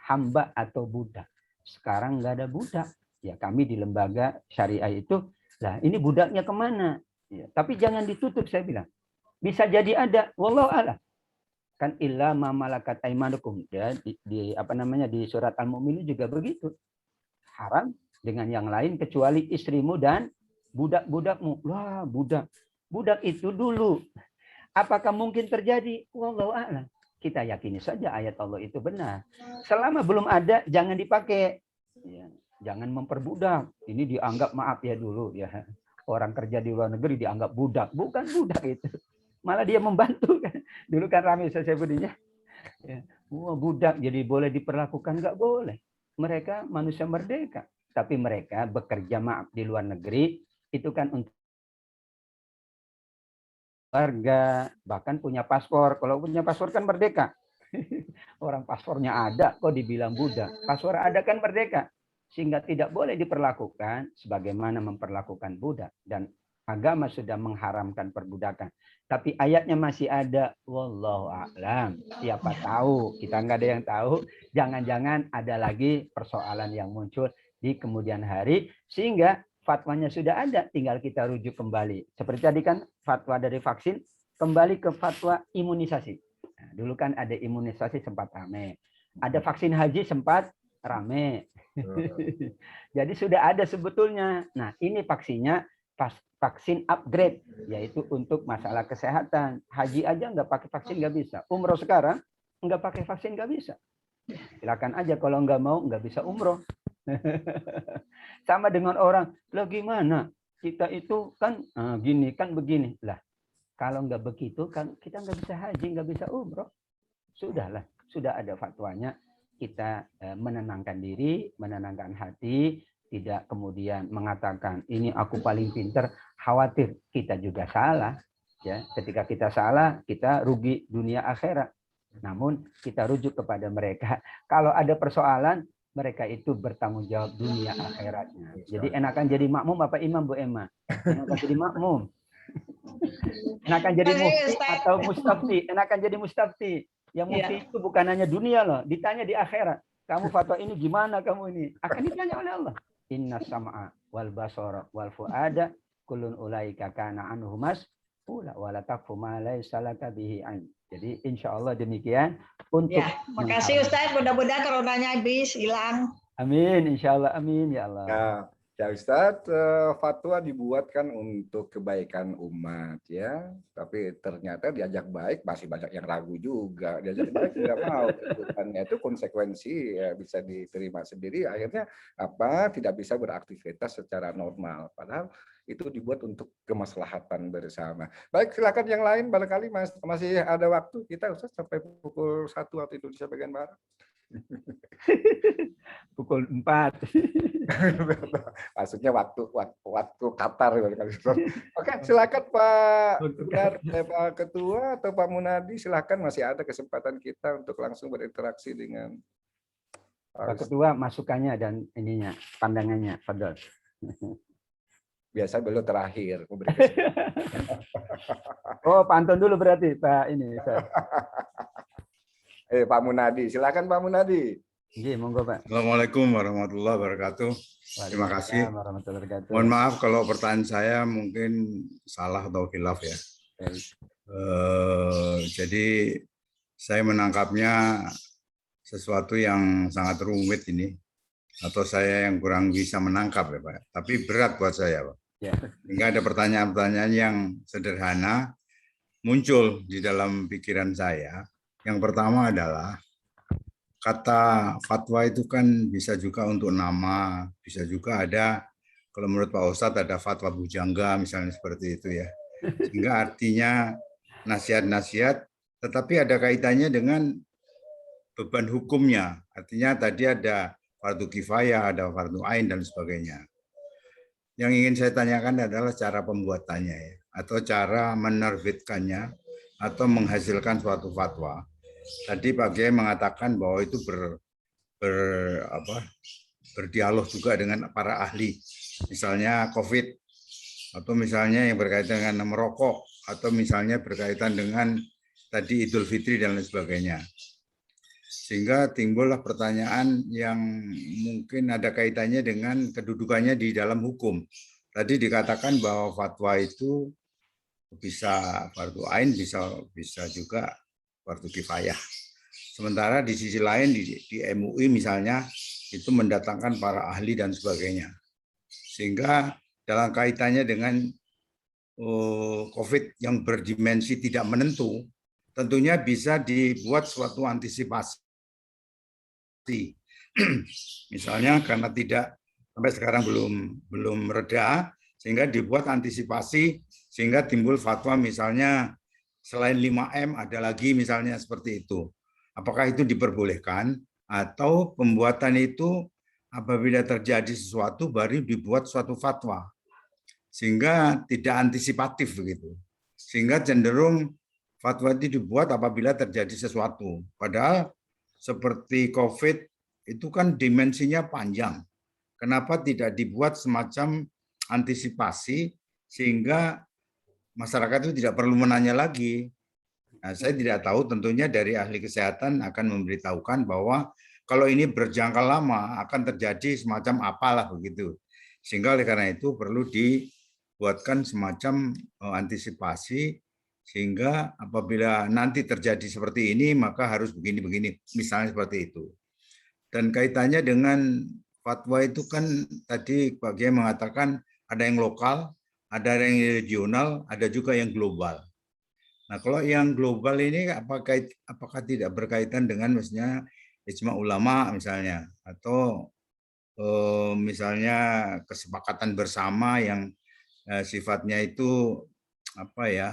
[SPEAKER 1] hamba atau budak. Sekarang nggak ada budak. Ya kami di lembaga syariah itu, lah ini budaknya kemana? Ya, tapi jangan ditutup saya bilang. Bisa jadi ada, wallahu a'lam. Kan illa ma malakat aimanukum ya di apa namanya di surat Al-Mu'minun juga begitu. Haram dengan yang lain kecuali istrimu dan budak-budakmu. Wah, budak. Budak itu dulu. Apakah mungkin terjadi? Wallahu a'lam. Kita yakini saja ayat Allah itu benar. Selama belum ada jangan dipakai. Ya. Jangan memperbudak. Ini dianggap maaf ya dulu ya. Orang kerja di luar negeri dianggap budak. Bukan budak itu. Malah dia membantu kan. Dulu kan ramai saya sebutnya. Ya. Wah, budak jadi boleh diperlakukan? Enggak boleh. Mereka manusia merdeka. Tapi mereka bekerja maaf di luar negeri itu kan untuk warga, bahkan punya paspor. Kalau punya paspor kan merdeka. Orang paspornya ada kok dibilang budak. Paspor ada kan merdeka. Sehingga tidak boleh diperlakukan sebagaimana memperlakukan budak. Dan agama sudah mengharamkan perbudakan. Tapi ayatnya masih ada. Wallahu a'lam. Siapa tahu. Kita nggak ada yang tahu. Jangan-jangan ada lagi persoalan yang muncul di kemudian hari. Sehingga fatwanya sudah ada. Tinggal kita rujuk kembali. Seperti tadi kan fatwa dari vaksin. kembali ke fatwa imunisasi. Nah, dulu kan ada imunisasi sempat rame. Ada vaksin haji sempat rame. Jadi sudah ada sebetulnya. Nah, ini vaksinnya vaksin upgrade, yaitu untuk masalah kesehatan. Haji aja nggak pakai vaksin nggak bisa. Umroh sekarang nggak pakai vaksin nggak bisa. Silakan aja, kalau nggak mau nggak bisa umroh. Sama dengan orang, lah gimana? Kita itu kan gini, kan begini. Lah, kalau nggak begitu kan kita nggak bisa haji, nggak bisa umroh. Sudahlah, sudah ada fatwanya. Kita menenangkan diri, menenangkan hati, tidak kemudian mengatakan ini aku paling pinter, khawatir kita juga salah. Ya, ketika kita salah, kita rugi dunia akhirat. Namun kita rujuk kepada mereka. Kalau ada persoalan, mereka itu bertanggung jawab dunia akhiratnya. Jadi enakan jadi makmum apa imam, Bu Emma? Enakan jadi makmum. Enakan jadi mufti atau mustafti? Enakan jadi mustafti. Yang mufti itu bukan hanya dunia loh, ditanya di akhirat. Kamu fatwa ini gimana kamu ini? Akan ditanya oleh Allah. Inna sam'a wal basara wal fuada kullun ulaika kana anhu mas'ula wa la taqfu ma laysa laka bihi ain. Jadi insya Allah demikian untuk.
[SPEAKER 3] Ya, makasih Ustaz. Mudah-mudahan coronanya habis hilang.
[SPEAKER 1] Amin, insya Allah, amin ya Allah.
[SPEAKER 4] Ya Ustadz, fatwa dibuatkan untuk kebaikan umat ya, tapi ternyata diajak baik masih banyak yang ragu juga. Diajak baik tidak mau, kebutuhannya itu konsekuensi ya, bisa diterima sendiri. Akhirnya tidak bisa beraktivitas secara normal. Padahal itu dibuat untuk kemaslahatan bersama. Baik, silakan yang lain, barangkali masih ada waktu kita Ustadz sampai pukul 1 waktu Indonesia bagian barat.
[SPEAKER 1] Pukul 4.
[SPEAKER 4] Maksudnya waktu Qatar. Oke, silakan Pak Ketua atau Pak Munadi, silakan, masih ada kesempatan kita untuk langsung berinteraksi dengan
[SPEAKER 1] Pak Ketua, masukannya dan ininya, pandangannya, Fadol.
[SPEAKER 4] Biasa beliau terakhir.
[SPEAKER 1] Oh, Pak Anton dulu berarti, Pak ini.
[SPEAKER 4] Pak Munadi, silakan Pak Munadi.
[SPEAKER 1] Iya, monggo Pak.
[SPEAKER 5] Assalamualaikum warahmatullahi wabarakatuh. Terima kasih. Mohon maaf kalau pertanyaan saya mungkin salah atau khilaf ya. Jadi saya menangkapnya sesuatu yang sangat rumit ini, atau saya yang kurang bisa menangkap ya Pak. Tapi berat buat saya Pak. Ya. Hingga ada pertanyaan-pertanyaan yang sederhana muncul di dalam pikiran saya. Yang pertama adalah kata fatwa itu kan bisa juga untuk nama, bisa juga ada, kalau menurut Pak Ustadz ada fatwa bujangga misalnya seperti itu ya. Sehingga artinya nasihat-nasihat, tetapi ada kaitannya dengan beban hukumnya. Artinya tadi ada fardu kifayah, ada fardu ain dan sebagainya. Yang ingin saya tanyakan adalah cara pembuatannya ya, atau cara menerbitkannya atau menghasilkan suatu fatwa. Tadi Pak Kiai mengatakan bahwa itu berdialog juga dengan para ahli, misalnya COVID, atau misalnya yang berkaitan dengan merokok, atau misalnya berkaitan dengan tadi Idul Fitri dan lain sebagainya. Sehingga timbullah pertanyaan yang mungkin ada kaitannya dengan kedudukannya di dalam hukum. Tadi dikatakan bahwa fatwa itu bisa fardu ain, bisa juga fardu kifayah. Sementara di sisi lain di MUI misalnya itu mendatangkan para ahli dan sebagainya. Sehingga dalam kaitannya dengan COVID yang berdimensi tidak menentu, tentunya bisa dibuat suatu antisipasi. Misalnya karena tidak sampai sekarang belum reda, sehingga dibuat antisipasi sehingga timbul fatwa misalnya selain 5M ada lagi misalnya seperti itu. Apakah itu diperbolehkan atau pembuatan itu apabila terjadi sesuatu baru dibuat suatu fatwa. Sehingga tidak antisipatif begitu. Sehingga cenderung fatwa itu dibuat apabila terjadi sesuatu. Padahal seperti COVID itu kan dimensinya panjang. Kenapa tidak dibuat semacam antisipasi sehingga masyarakat itu tidak perlu menanya lagi. Nah, saya tidak tahu, tentunya dari ahli kesehatan akan memberitahukan bahwa kalau ini berjangka lama akan terjadi semacam apalah begitu. Sehingga oleh karena itu perlu dibuatkan semacam antisipasi Sehingga apabila nanti terjadi seperti ini, maka harus begini-begini, misalnya seperti itu. Dan kaitannya dengan fatwa itu kan tadi Pak Kiai mengatakan ada yang lokal, ada yang regional, ada juga yang global. Nah, kalau yang global ini apakah tidak berkaitan dengan misalnya ijma ulama misalnya, atau misalnya kesepakatan bersama yang sifatnya itu apa ya?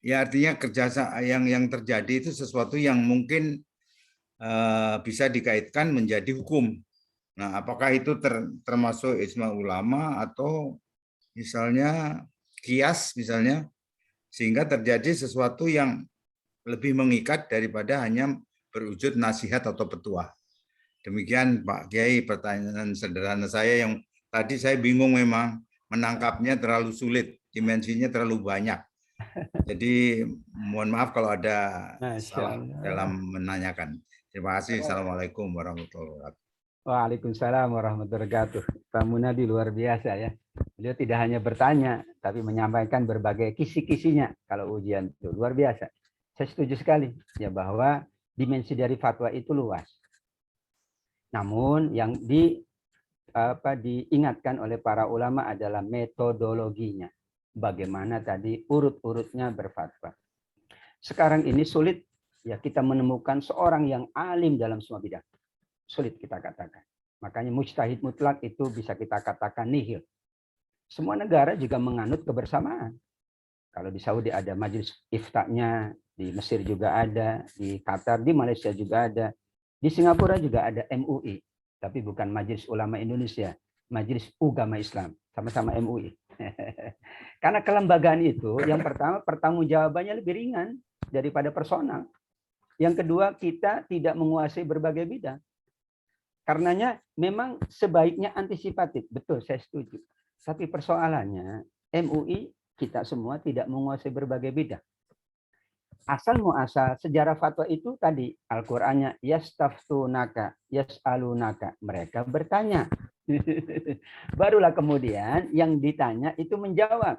[SPEAKER 5] Ya artinya kerjasama yang terjadi itu sesuatu yang mungkin bisa dikaitkan menjadi hukum. Nah, apakah itu termasuk ijma ulama atau misalnya kias misalnya, sehingga terjadi sesuatu yang lebih mengikat daripada hanya berwujud nasihat atau petuah. Demikian Pak Kiai pertanyaan sederhana saya yang tadi saya bingung memang menangkapnya terlalu sulit, dimensinya terlalu banyak. Jadi mohon maaf kalau ada salah dalam menanyakan. Terima kasih. Assalamualaikum warahmatullahi wabarakatuh.
[SPEAKER 1] Waalaikumsalam warahmatullahi wabarakatuh. Pak Munadi luar biasa ya. Beliau tidak hanya bertanya, tapi menyampaikan berbagai kisi-kisinya kalau ujian itu. Luar biasa. Saya setuju sekali ya bahwa dimensi dari fatwa itu luas. Namun yang diingatkan oleh para ulama adalah metodologinya. Bagaimana tadi urut-urutnya berfatwa. Sekarang ini sulit ya kita menemukan seorang yang alim dalam semua bidang. Sulit kita katakan. Makanya mujtahid mutlak itu bisa kita katakan nihil. Semua negara juga menganut kebersamaan. Kalau di Saudi ada majelis iftaknya, di Mesir juga ada, di Qatar, di Malaysia juga ada, di Singapura juga ada MUI, tapi bukan Majelis Ulama Indonesia, Majelis Ugama Islam, sama-sama MUI. Karena kelembagaan itu, yang pertama pertanggungjawabannya lebih ringan daripada personal. Yang kedua, kita tidak menguasai berbagai bidang. Karenanya memang sebaiknya antisipatif, betul saya setuju. Tapi persoalannya MUI kita semua tidak menguasai berbagai bidang. Asal muasal sejarah fatwa itu tadi Al-Qur'annya yastaftunaka yas'alunaka, mereka bertanya. Barulah kemudian yang ditanya itu menjawab.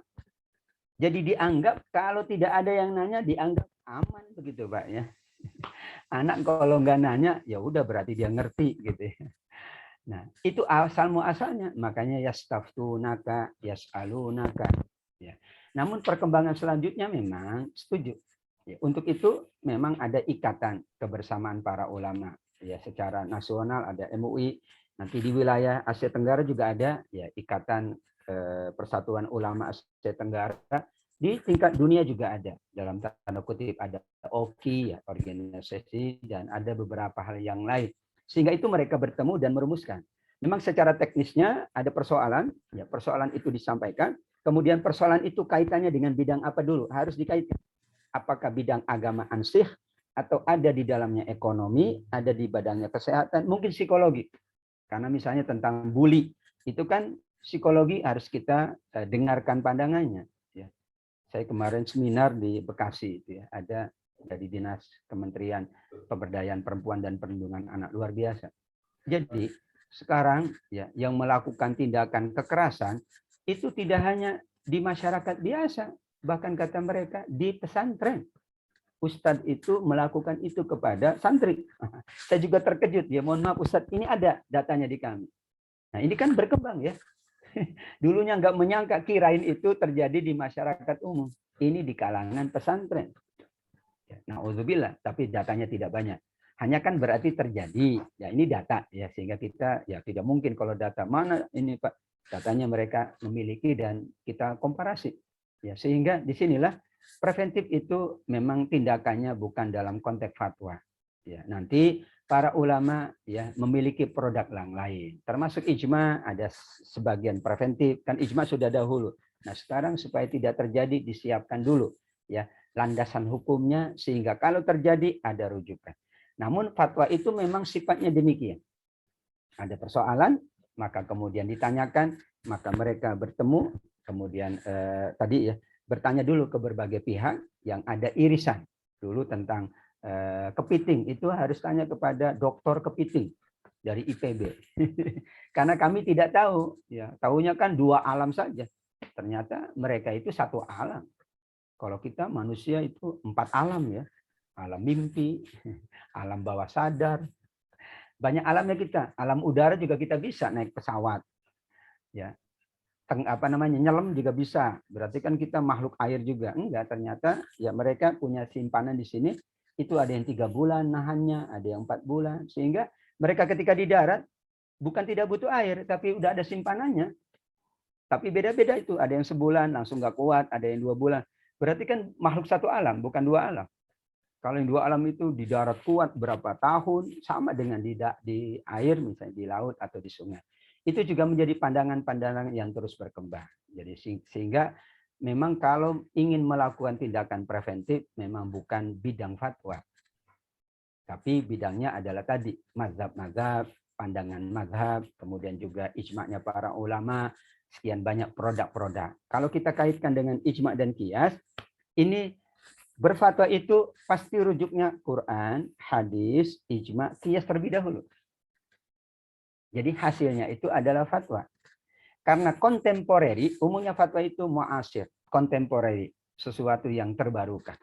[SPEAKER 1] Jadi dianggap kalau tidak ada yang nanya dianggap aman begitu Pak ya. Anak kalau nggak nanya ya udah berarti dia ngerti gitu ya. Nah, itu asal muasalnya, makanya yastaftunaka yas'alunaka ya. Namun perkembangan selanjutnya memang setuju. Ya, untuk itu memang ada ikatan kebersamaan para ulama. Ya, secara nasional ada MUI, nanti di wilayah Asia Tenggara juga ada ya ikatan Persatuan Ulama Asia Tenggara. Di tingkat dunia juga ada, dalam tanda kutip ada OKI ya, organisasi, dan ada beberapa hal yang lain. Sehingga itu mereka bertemu dan merumuskan. Memang secara teknisnya ada persoalan, ya persoalan itu disampaikan. Kemudian persoalan itu kaitannya dengan bidang apa dulu? Harus dikaitkan. Apakah bidang agama ansih, atau ada di dalamnya ekonomi, ada di badannya kesehatan, mungkin psikologi. Karena misalnya tentang bully, itu kan psikologi harus kita dengarkan pandangannya. Ya. Saya kemarin seminar di Bekasi, itu ya, ada dari Dinas Kementerian Pemberdayaan Perempuan dan Perlindungan Anak, luar biasa. Jadi sekarang ya yang melakukan tindakan kekerasan itu tidak hanya di masyarakat biasa, bahkan kata mereka di pesantren. Ustadz itu melakukan itu kepada santri. Saya juga terkejut ya, mohon maaf Ustadz, ini ada datanya di kami. Nah ini kan berkembang ya. Dulunya nggak menyangka, kirain itu terjadi di masyarakat umum. Ini di kalangan pesantren. Na'udzubillah, tapi datanya tidak banyak. Hanya kan berarti terjadi. Ya ini data ya, sehingga kita ya tidak mungkin kalau data mana ini Pak, datanya mereka memiliki dan kita komparasi. Ya sehingga disinilah preventif itu memang tindakannya bukan dalam konteks fatwa. Ya nanti para ulama ya memiliki produk yang lain. Termasuk ijma ada sebagian preventif, kan ijma sudah dahulu. Nah, sekarang supaya tidak terjadi disiapkan dulu ya landasan hukumnya sehingga kalau terjadi ada rujukan. Namun fatwa itu memang sifatnya demikian. Ada persoalan, maka kemudian ditanyakan, maka mereka bertemu, kemudian tadi ya bertanya dulu ke berbagai pihak yang ada irisan. Dulu tentang kepiting itu harus tanya kepada dokter kepiting dari IPB. Karena kami tidak tahu, ya tahunya kan dua alam saja. Ternyata mereka itu satu alam. Kalau kita manusia itu 4 alam ya. Alam mimpi, alam bawah sadar. Banyak alamnya kita. Alam udara juga kita bisa naik pesawat. Ya. Nyelam juga bisa. Berarti kan kita makhluk air juga. Enggak, ternyata ya mereka punya simpanan di sini. Itu ada yang 3 bulan nahannya, ada yang 4 bulan. Sehingga mereka ketika di darat bukan tidak butuh air, tapi udah ada simpanannya. Tapi beda-beda itu. Ada yang sebulan langsung nggak kuat, ada yang 2 bulan. Berarti kan makhluk satu alam, bukan 2 alam. Kalau yang 2 alam itu di darat kuat berapa tahun, sama dengan di air, misalnya di laut atau di sungai. Itu juga menjadi pandangan-pandangan yang terus berkembang. Jadi sehingga memang kalau ingin melakukan tindakan preventif, memang bukan bidang fatwa. Tapi bidangnya adalah tadi, mazhab-mazhab, pandangan mazhab, kemudian juga ijma'nya para ulama, sekian banyak produk-produk. Kalau kita kaitkan dengan ijma' dan qiyas, ini berfatwa itu pasti rujuknya Quran, hadis, ijma', qiyas terlebih dahulu. Jadi hasilnya itu adalah fatwa. Karena kontemporeri, umumnya fatwa itu mu'asir, kontemporeri, sesuatu yang terbarukan.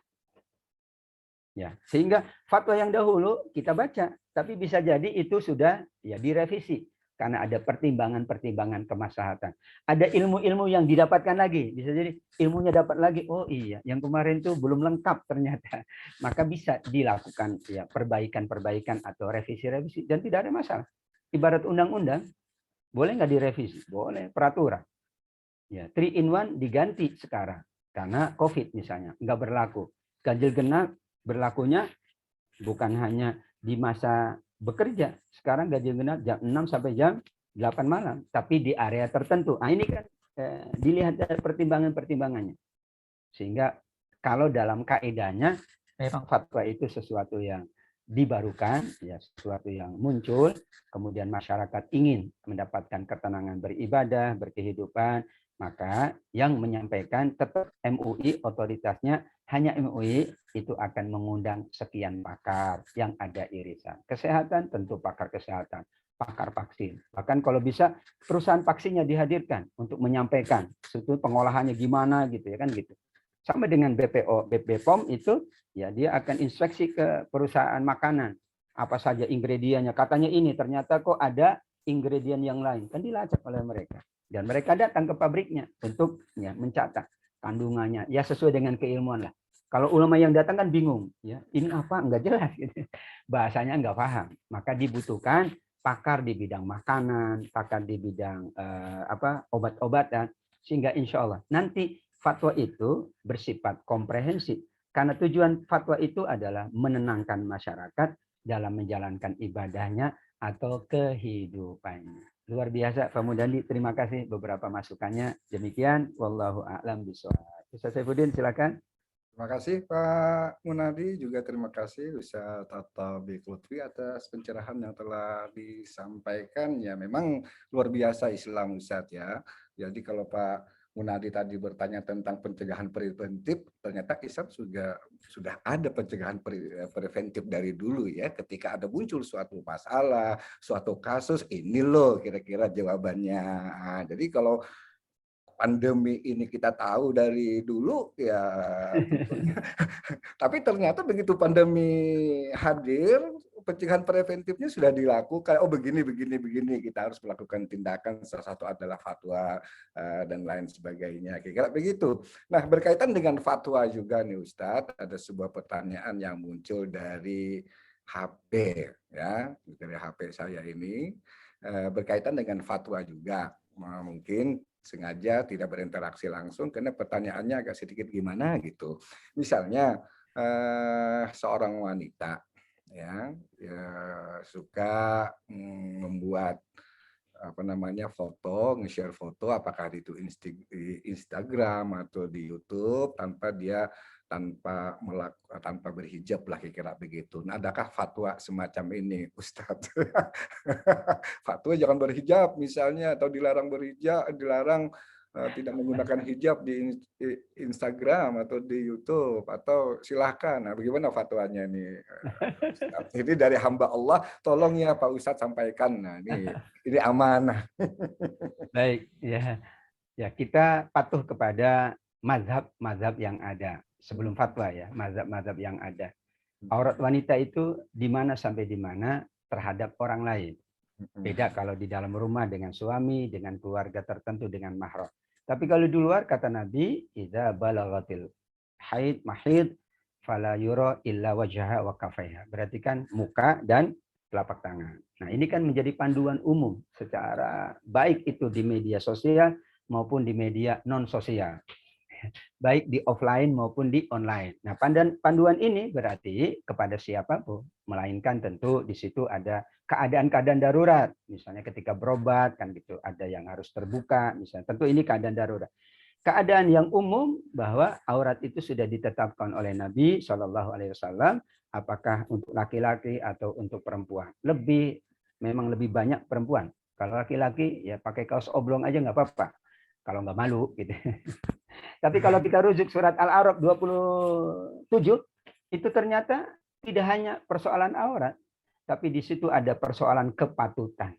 [SPEAKER 1] Ya, sehingga fatwa yang dahulu kita baca, tapi bisa jadi itu sudah ya direvisi karena ada pertimbangan-pertimbangan kemaslahatan. Ada ilmu-ilmu yang didapatkan lagi, bisa jadi ilmunya dapat lagi. Oh iya, yang kemarin itu belum lengkap ternyata. Maka bisa dilakukan ya perbaikan-perbaikan atau revisi-revisi dan tidak ada masalah. Ibarat undang-undang, boleh nggak direvisi? Boleh, peraturan. Ya, 3 in 1 diganti sekarang karena COVID misalnya nggak berlaku. Ganjil genap berlakunya bukan hanya di masa bekerja. Sekarang ganjil genap jam 6 sampai jam 8 malam, tapi di area tertentu. Nah, ini kan dilihat dari pertimbangan-pertimbangannya. Sehingga kalau dalam kaidahnya memang fatwa itu sesuatu yang dibarukan, ya sesuatu yang muncul, kemudian masyarakat ingin mendapatkan ketenangan beribadah, berkehidupan, maka yang menyampaikan tetap MUI, otoritasnya hanya MUI, itu akan mengundang sekian pakar yang ada irisan. Kesehatan tentu pakar kesehatan, pakar vaksin. Bahkan kalau bisa perusahaan vaksinnya dihadirkan untuk menyampaikan itu pengolahannya gimana gitu ya kan gitu. Sama dengan BPO, BPOM itu ya dia akan inspeksi ke perusahaan makanan. Apa saja ingredientnya. Katanya ini ternyata kok ada ingredient yang lain. Kan dilacak oleh mereka. Dan mereka datang ke pabriknya untuk ya, mencatat kandungannya. Ya sesuai dengan keilmuan lah. Kalau ulama yang datang kan bingung. Ya, ini apa? Enggak jelas. Gitu. Bahasanya enggak paham. Maka dibutuhkan pakar di bidang makanan, pakar di bidang obat-obatan. Sehingga insya Allah nanti fatwa itu bersifat komprehensif. Karena tujuan fatwa itu adalah menenangkan masyarakat dalam menjalankan ibadahnya atau kehidupannya. Luar biasa Pak Mudandi, terima kasih beberapa masukannya. Demikian, wallahu a'lam bishawab. Ustaz Saifuddin, silakan.
[SPEAKER 4] Terima kasih Pak Munadi, juga terima kasih Ustaz Tatabik Lutfi atas pencerahan yang telah disampaikan. Ya memang luar biasa Islam Ustaz ya. Jadi kalau Pak Munadi tadi bertanya tentang pencegahan preventif, ternyata Islam sudah ada pencegahan preventif dari dulu ya. Ketika ada muncul suatu masalah, suatu kasus, ini loh kira-kira jawabannya. Nah, jadi kalau pandemi ini kita tahu dari dulu ya tapi ternyata begitu pandemi hadir, pencegahan preventifnya sudah dilakukan. Oh begini kita harus melakukan tindakan, salah satu adalah fatwa dan lain sebagainya. Kira-kira begitu. Nah, berkaitan dengan fatwa juga nih Ustadz, ada sebuah pertanyaan yang muncul dari HP ya, dari HP saya ini berkaitan dengan fatwa juga. Mungkin sengaja tidak berinteraksi langsung karena pertanyaannya agak sedikit gimana gitu. Misalnya seorang wanita ya suka membuat foto, nge-share foto, apakah itu Instagram atau di YouTube tanpa berhijab lah kira-kira begitu. Nah, adakah fatwa semacam ini, Ustadz? Fatwa jangan berhijab misalnya, atau dilarang berhijab, dilarang tidak menggunakan hijab di Instagram atau di YouTube, atau silahkan. Nah, bagaimana fatwanya ini? Ini dari hamba Allah, tolong ya Pak Ustadz sampaikan. Nah, ini amanah.
[SPEAKER 1] Baik, ya. Ya, kita patuh kepada mazhab-mazhab yang ada sebelum fatwa ya, mazhab-mazhab yang ada. Aurat wanita itu di mana sampai di mana terhadap orang lain. Beda kalau di dalam rumah dengan suami, dengan keluarga tertentu, dengan mahram. Tapi kalau di luar kata Nabi, idza balaghatil haid mahid fala yura illa wajhaha wa kafaiha. Berarti kan muka dan telapak tangan. Nah, ini kan menjadi panduan umum secara baik itu di media sosial maupun di media non sosial. Baik di offline maupun di online. Nah, panduan ini berarti kepada siapapun, melainkan tentu di situ ada keadaan-keadaan darurat. Misalnya ketika berobat kan gitu, ada yang harus terbuka, misalnya. Tentu ini keadaan darurat. Keadaan yang umum bahwa aurat itu sudah ditetapkan oleh Nabi Shallallahu Alaihi Wasallam, apakah untuk laki-laki atau untuk perempuan. Memang lebih banyak perempuan. Kalau laki-laki ya pakai kaos oblong aja nggak apa-apa. Kalau nggak malu gitu. Tapi kalau kita rujuk surat Al-A'raf 27, itu ternyata tidak hanya persoalan aurat, tapi di situ ada persoalan kepatutan.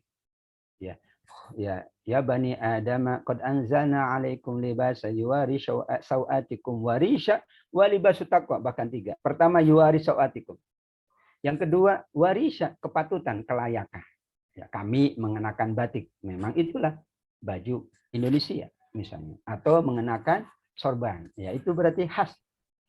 [SPEAKER 1] Ya bani Adam, qad anzalna 'alaikum libasa yuwari sawatikum warisha wa libasu taqwa, bahkan 3. Pertama yuwari sawatikum. Yang kedua warisha, kepatutan, kelayakan. Ya, kami mengenakan batik, memang itulah baju Indonesia misalnya, atau mengenakan sorban, ya itu berarti khas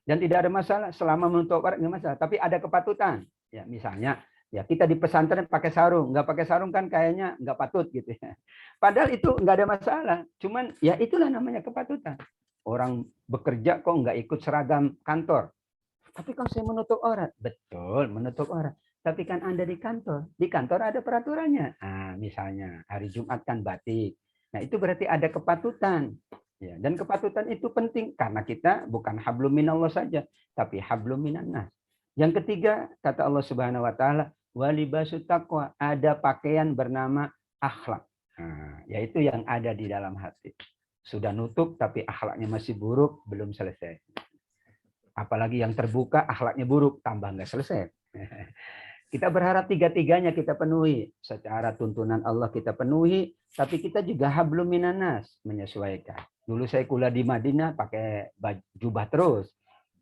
[SPEAKER 1] dan tidak ada masalah selama menutup aurat, nggak masalah. Tapi ada kepatutan, ya misalnya ya kita di pesantren pakai sarung, nggak pakai sarung kan kayaknya nggak patut gitu ya. Padahal itu nggak ada masalah, cuman ya itulah namanya kepatutan. Orang bekerja kok nggak ikut seragam kantor, tapi kan saya menutup aurat, betul menutup aurat. Tapi kan Anda di kantor ada peraturannya. Nah, misalnya hari Jumat kan batik. Nah, itu berarti ada kepatutan. Ya, dan kepatutan itu penting karena kita bukan hablum minallah saja, tapi hablum minannas. Yang ketiga, kata Allah Subhanahu wa taala, walibasu taqwa, ada pakaian bernama akhlak. Nah, yaitu yang ada di dalam hati. Sudah nutup tapi akhlaknya masih buruk, belum selesai. Apalagi yang terbuka akhlaknya buruk, tambah nggak selesai. Kita berharap tiga-tiganya kita penuhi. Secara tuntunan Allah kita penuhi, tapi kita juga hablum minannas, menyesuaikan. Dulu saya kuliah di Madinah pakai jubah terus.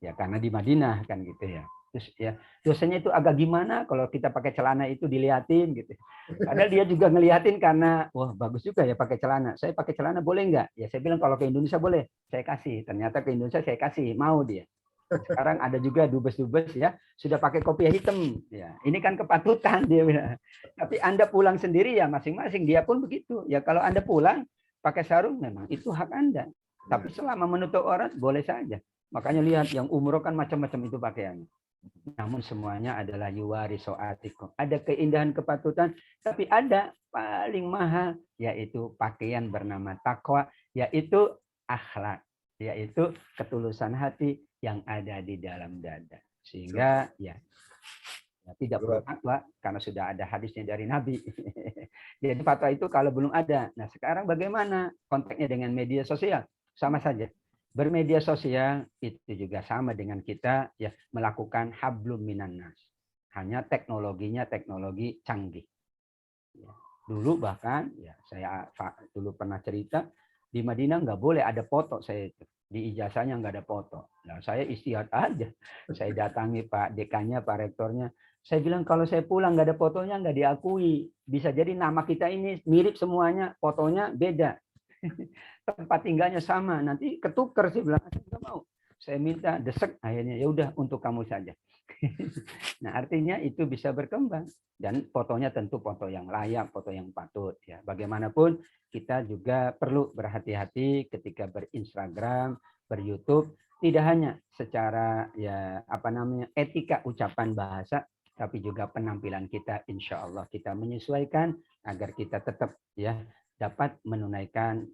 [SPEAKER 1] Ya karena di Madinah kan gitu ya. Terus ya dosanya itu agak gimana kalau kita pakai celana itu diliatin gitu. Padahal dia juga ngeliatin karena wah bagus juga ya pakai celana. Saya pakai celana boleh nggak? Ya saya bilang kalau ke Indonesia boleh. Saya kasih. Ternyata ke Indonesia saya kasih. Mau dia. Sekarang ada juga dubes-dubes ya sudah pakai kopiah hitam ya, ini kan kepatutan dia bilang. Tapi Anda pulang sendiri ya masing-masing, dia pun begitu ya. Kalau Anda pulang pakai sarung memang itu hak Anda, tapi selama menutup aurat boleh saja. Makanya lihat yang umroh kan macam-macam itu pakaiannya, namun semuanya adalah yuwari so'atikum, ada keindahan kepatutan. Tapi ada paling mahal yaitu pakaian bernama takwa, yaitu akhlak, yaitu ketulusan hati yang ada di dalam dada. Sehingga ya tidak perlu fatwa karena sudah ada hadisnya dari Nabi. Jadi fatwa itu kalau belum ada. Nah, sekarang bagaimana konteksnya dengan media sosial? Sama saja. Bermedia sosial itu juga sama dengan kita ya melakukan hablum minannas. Hanya teknologinya teknologi canggih. Ya. Dulu bahkan ya saya dulu pernah cerita di Madinah nggak boleh ada foto saya itu. Di ijazahnya nggak ada foto. Nah, saya istihad aja. Saya datangi Pak Dekannya, Pak Rektornya. Saya bilang kalau saya pulang nggak ada fotonya nggak diakui. Bisa jadi nama kita ini mirip semuanya, fotonya beda. Tempat tinggalnya sama, nanti ketukar sih bilang saya nggak mau. Saya minta desek, akhirnya ya udah untuk kamu saja. Nah artinya itu bisa berkembang dan fotonya tentu foto yang layak, foto yang patut ya. Bagaimanapun kita juga perlu berhati-hati ketika berinstagram, berYouTube, tidak hanya secara ya etika ucapan bahasa, tapi juga penampilan kita. Insya Allah kita menyesuaikan agar kita tetap ya dapat menunaikan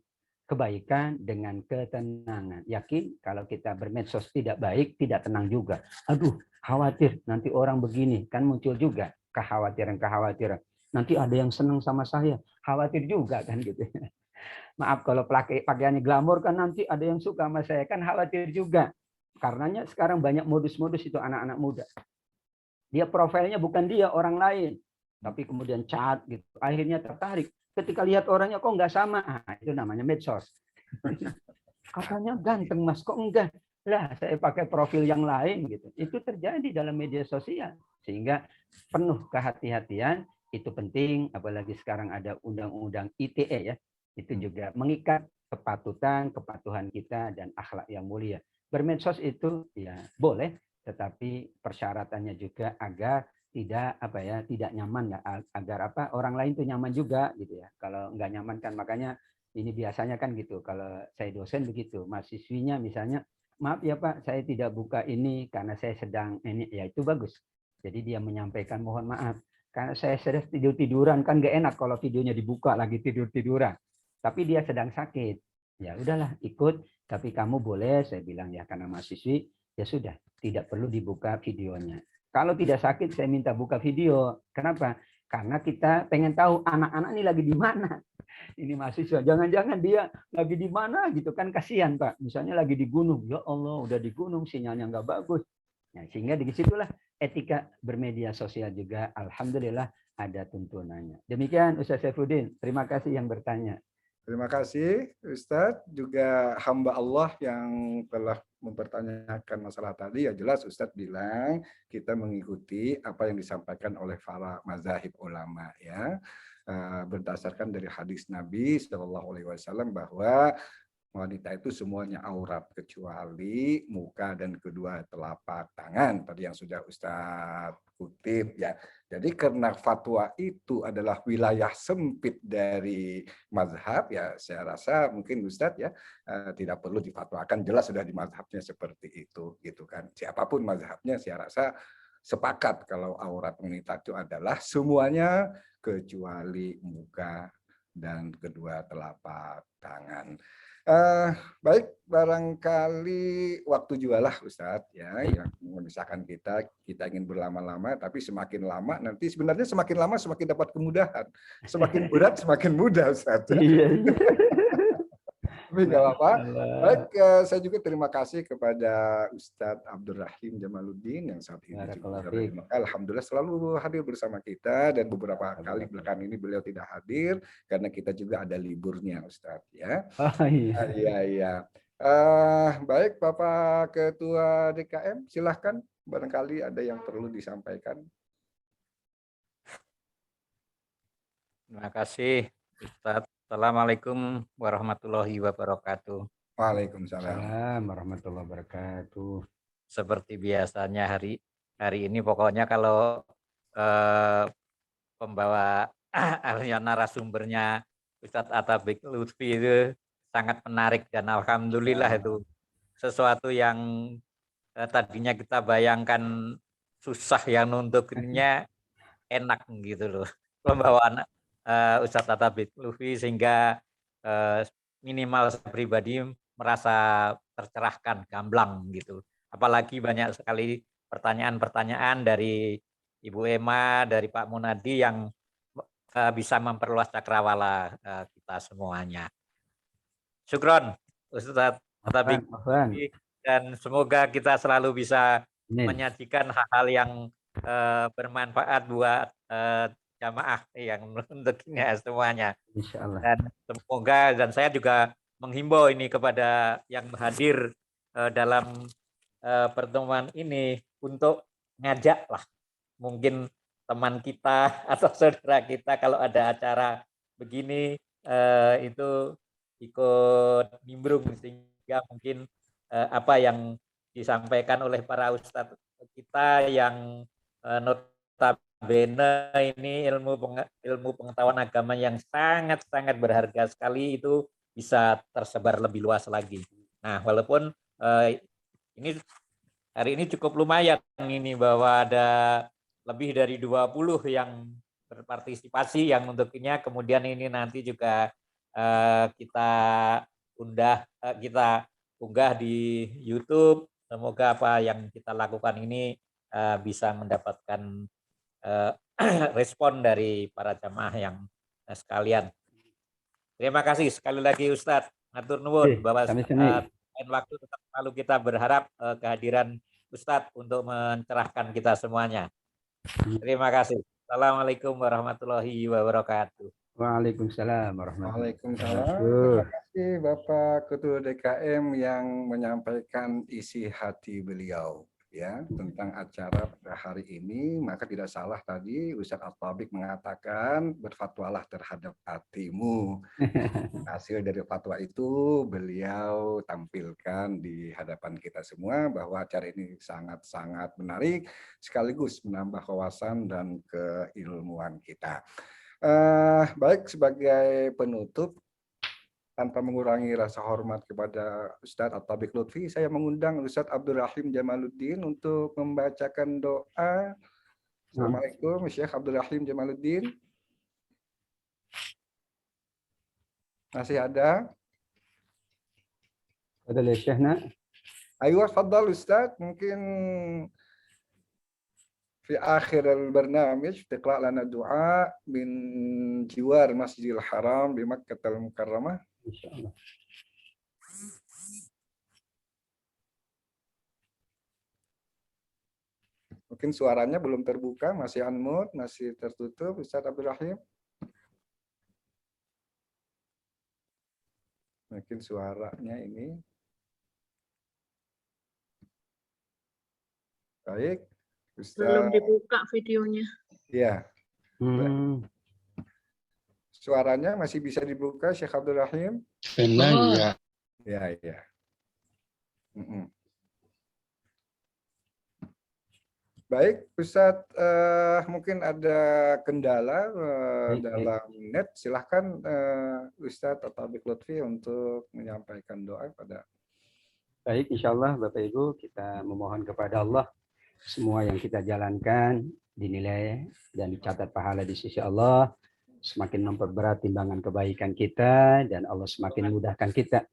[SPEAKER 1] kebaikan dengan ketenangan. Yakin kalau kita bermedsos tidak baik, tidak tenang juga. Aduh, khawatir nanti orang begini, kan muncul juga kekhawatiran. Nanti ada yang senang sama saya, khawatir juga kan gitu. Maaf kalau pakaiannya glamor kan nanti ada yang suka sama saya, kan khawatir juga. Karenanya sekarang banyak modus-modus itu anak-anak muda. Dia profilnya bukan dia, orang lain. Tapi kemudian chat gitu. Akhirnya tertarik. Ketika lihat orangnya kok nggak sama, itu namanya medsos. Katanya ganteng Mas, kok enggak? Lah, saya pakai profil yang lain gitu. Itu terjadi dalam media sosial. Sehingga penuh kehati-hatian itu penting, apalagi sekarang ada undang-undang ITE ya. Itu juga mengikat kepatuhan kita dan akhlak yang mulia. Bermedsos itu ya boleh, tetapi persyaratannya juga agar tidak nyaman ya, agar orang lain tuh nyaman juga gitu ya. Kalau nggak nyaman kan, makanya ini biasanya kan gitu, kalau saya dosen begitu, mahasiswinya misalnya, maaf ya Pak, saya tidak buka ini karena saya sedang ini, ya itu bagus. Jadi dia menyampaikan mohon maaf, karena saya sedang tidur-tiduran, kan gak enak kalau videonya dibuka lagi tidur-tiduran. Tapi dia sedang sakit, ya udahlah ikut, tapi kamu boleh, saya bilang ya karena mahasiswi, ya sudah, tidak perlu dibuka videonya. Kalau tidak sakit, saya minta buka video. Kenapa? Karena kita pengen tahu anak-anak ini lagi di mana. Ini mahasiswa, jangan-jangan dia lagi di mana gitu kan, kasihan Pak. Misalnya lagi di gunung, ya Allah udah di gunung sinyalnya nggak bagus. Nah, sehingga disitulah etika bermedia sosial juga alhamdulillah ada tuntunannya. Demikian Ustaz Saifuddin, terima kasih yang bertanya.
[SPEAKER 4] Terima kasih Ustadz, juga hamba Allah yang telah mempertanyakan masalah tadi. Ya jelas Ustadz bilang kita mengikuti apa yang disampaikan oleh para mazahib ulama ya, berdasarkan dari hadis Nabi SAW bahwa wanita itu semuanya aurat kecuali muka dan kedua telapak tangan, tadi yang sudah Ustadz kutip ya. Jadi karena fatwa itu adalah wilayah sempit dari mazhab ya, saya rasa mungkin Ustadz ya tidak perlu difatwakan, jelas sudah di mazhabnya seperti itu gitu kan. Siapapun mazhabnya saya rasa sepakat kalau aurat wanita itu adalah semuanya kecuali muka dan kedua telapak tangan. Baik, barangkali waktu jualah Ustadz ya yang memisahkan kita ingin berlama-lama, tapi semakin lama nanti sebenarnya semakin lama semakin dapat kemudahan, semakin berat semakin mudah Ustadz.
[SPEAKER 1] Iya.
[SPEAKER 4] Tapi nggak apa-apa. Baik, saya juga terima kasih kepada Ustadz Abdul Rahim Jamaluddin yang saat ini juga alhamdulillah selalu hadir bersama kita, dan beberapa kali belakangan ini beliau tidak hadir karena kita juga ada liburnya Ustadz ya. Iya. Baik, Bapak Ketua DKM, silahkan barangkali ada yang perlu disampaikan.
[SPEAKER 6] Terima kasih Ustadz. Assalamualaikum warahmatullahi wabarakatuh.
[SPEAKER 4] Waalaikumsalam
[SPEAKER 1] warahmatullahi wabarakatuh.
[SPEAKER 6] Seperti biasanya hari ini pokoknya kalau pembawa narasumbernya Ustadz Atabik Lutfi itu sangat menarik, dan alhamdulillah itu sesuatu yang tadinya kita bayangkan susah, yang nuntukinnya enak gitu loh pembawaan Ustadz Atabik Lutfi, sehingga minimal saya pribadi merasa tercerahkan, gamblang gitu. Apalagi banyak sekali pertanyaan-pertanyaan dari Ibu Emma, dari Pak Munadi yang bisa memperluas cakrawala kita semuanya. Syukron Ustadz Atabik Lutfi, dan semoga kita selalu bisa menyajikan hal-hal yang bermanfaat buat jamaah yang untuknya semuanya.
[SPEAKER 1] Insyaallah.
[SPEAKER 6] Dan semoga, dan saya juga menghimbau ini kepada yang hadir dalam pertemuan ini untuk ngajaklah mungkin teman kita atau saudara kita kalau ada acara begini itu ikut nimbrung, sehingga mungkin apa yang disampaikan oleh para ustadz kita yang notabene ini ilmu pengetahuan agama yang sangat-sangat berharga sekali itu bisa tersebar lebih luas lagi. Nah, walaupun ini hari ini cukup lumayan ini bahwa ada lebih dari 20 yang berpartisipasi yang untuknya, kemudian ini nanti juga kita unggah di YouTube. Semoga apa yang kita lakukan ini bisa mendapatkan respon dari para jamaah yang sekalian. Terima kasih sekali lagi Ustadz. Matur nuwun bahwa lain waktu tetap selalu kita berharap kehadiran Ustadz untuk mencerahkan kita semuanya. Terima kasih. Assalamualaikum warahmatullahi wabarakatuh.
[SPEAKER 1] Waalaikumsalam warahmatullahi wabarakatuh.
[SPEAKER 4] Terima kasih kasih Bapak Ketua DKM yang menyampaikan isi hati beliau ya tentang acara pada hari ini. Maka tidak salah tadi Ustadz At-Tabiq mengatakan berfatwalah terhadap hatimu. Hasil dari fatwa itu beliau tampilkan di hadapan kita semua bahwa acara ini sangat-sangat menarik sekaligus menambah wawasan dan keilmuan kita. Baik, sebagai penutup, tanpa mengurangi rasa hormat kepada Ustadz At-Tabiq Lutfi, saya mengundang Ustadz Abdul Rahim Jamaluddin untuk membacakan doa. Assalamualaikum, Syekh Abdul Rahim Jamaluddin. Masih ada?
[SPEAKER 1] Ada ya Syekhna?
[SPEAKER 4] Ayo, tafadhal Ustadz. Mungkin في آخر البرنامج تقرأ لنا دعاء من جوار مسجد الحرام بمكة المكرمة.
[SPEAKER 1] إن شاء الله.
[SPEAKER 4] Mungkin suaranya belum terbuka, masih unmute, masih tertutup, Ustaz Abdul Rahim. Mungkin suaranya ini. Baik. Ustaz.
[SPEAKER 7] Belum dibuka videonya.
[SPEAKER 4] Ya. Suaranya masih bisa dibuka, Syekh Abdul Rahim?
[SPEAKER 2] Iya.
[SPEAKER 4] Ya. Baik, Ustaz, mungkin ada kendala dalam net. Silahkan Ustaz At-Tabiq Lutfi untuk menyampaikan doa pada.
[SPEAKER 1] Baik, insya Allah Bapak Ibu kita memohon kepada Allah semua yang kita jalankan dinilai dan dicatat pahala di sisi Allah, semakin memperberat timbangan kebaikan kita, dan Allah semakin mudahkan kita,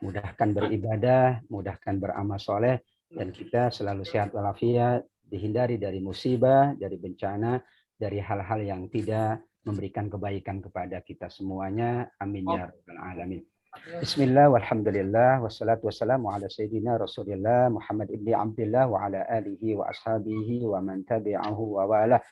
[SPEAKER 1] mudahkan beribadah, mudahkan beramal soleh, dan kita selalu sehat walafiat, dihindari dari musibah, dari bencana, dari hal-hal yang tidak memberikan kebaikan kepada kita semuanya. Amin ya rabbal alamin. Bismillah walhamdulillah wassalatu wassalamu ala sayyidina Rasulillah Muhammad ibni Abdullah wa ala alihi wa ashabihi wa man tabi'ahu wa wala.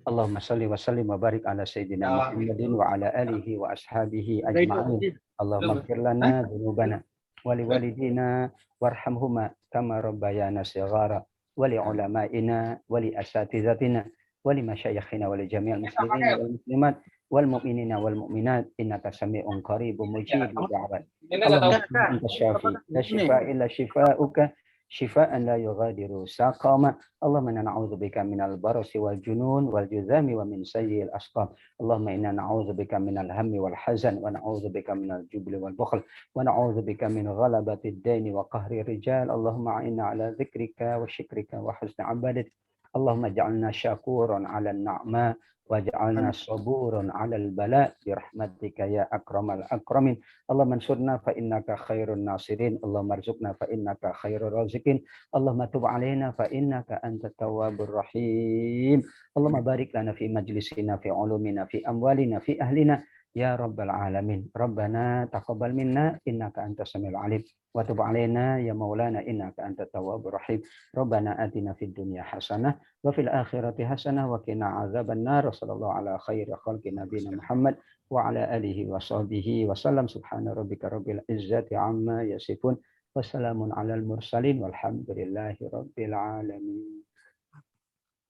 [SPEAKER 1] Allahumma salli wa sallim wa barik ala sayyidina Muhammadin wa ala alihi wa ashabihi ajma'in. Allahumma ighfir lana dzunubana wa liwalidina warhamhuma kama rabbayana shighara wa li ulama'ina wa li asatizatina wa li masyayikhina wa li jami'il muslimin wal muslimat wal mu'minina wal mu'minat innaka sami'un qaribun mujibud da'wat. Allahumma anta syafi la shifaa illa shifaa'uka shifaan la yughadiru saqama. Allahumma inna na'udzubika minal barasi wal junun wal juzami wa min sayyi'il asqam. Allahumma inna na'udzubika minal hammi wal hazan wa na'udzubika minal jubli wal bukhl wa na'udzubika min ghalabatid daini wa qahri rijal. Allahumma a'inna ala dzikrika wa syukrika wa husni ibadatik. Allahumma ij'alna syakuran 'ala an-ni'ma waj'alna saburan 'alal bala bi rahmatika ya akramal akramin. Allahumma ansurna fa innaka khairun nasirin. Allahumma arzuqna fa innaka khairur raziqin. Allahumma tub 'alaina fa innaka antat tawwabur rahim. Allahumma barik lana fi majlisina fi ulumina fi amwalina fi ahlina ya rabbal alamin. Rabbana taqabbal minna innaka antas samiul alim wa tub 'alaina ya maulana innaka antat tawwabur rahim. Rabbana atina fid dunya hasanah wa fil akhirati hasanah wa qina adzabannar. Sallallahu ala khairi khalqi nabiyina Muhammad wa ala alihi wa sahbihi wa sallam. Subhana rabbika rabbil izzati amma yasifun wa salamun alal mursalin walhamdulillahi rabbil alamin.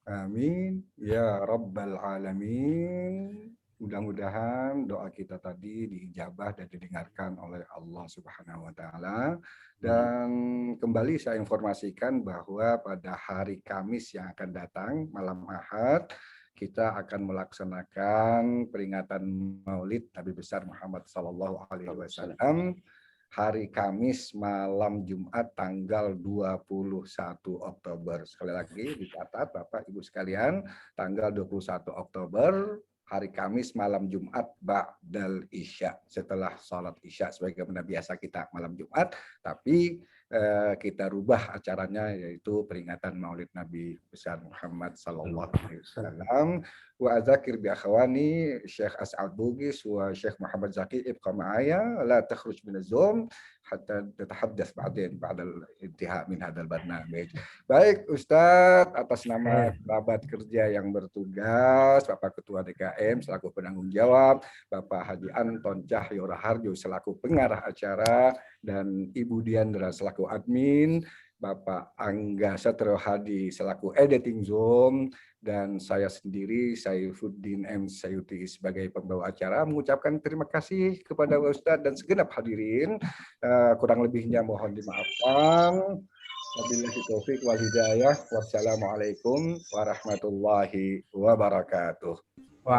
[SPEAKER 4] Amin ya rabbal alamin. Mudah-mudahan doa kita tadi diijabah dan didengarkan oleh Allah Subhanahu wa taala. Dan kembali saya informasikan bahwa pada hari Kamis yang akan datang, malam Ahad, kita akan melaksanakan peringatan Maulid Nabi besar Muhammad sallallahu alaihi wasallam hari Kamis malam Jumat tanggal 21 Oktober. Sekali lagi dicatat Bapak Ibu sekalian, tanggal 21 Oktober hari Kamis malam Jumat ba'dal Isya, setelah salat Isya sebagaimana biasa kita malam Jumat, tapi kita rubah acaranya yaitu peringatan Maulid Nabi besar Muhammad sallallahu alaihi wasallam. Wa adzakir bi akhwani Syekh As'ad Bugis wa Syekh Muhammad Zaki ibqa ma'aya la takhruj min az-Zoom hatta tatahaddath ba'din ba'dal intihai min hadzal barnamij. Baik Ustadz, atas nama kerabat kerja yang bertugas, Bapak Ketua DKM selaku penanggung jawab, Bapak Haji Anton Cahyo Raharjo selaku pengarah acara, dan Ibu Diandra selaku admin, Bapak Angga Satrio Hadi selaku editing Zoom, dan saya sendiri Saifuddin M. Sayuti sebagai pembawa acara mengucapkan terima kasih kepada Ustadz dan segenap hadirin. Kurang lebihnya mohon dimaafkan. Wabillahi taufiq wal hidayah. Wassalamualaikum warahmatullahi wabarakatuh.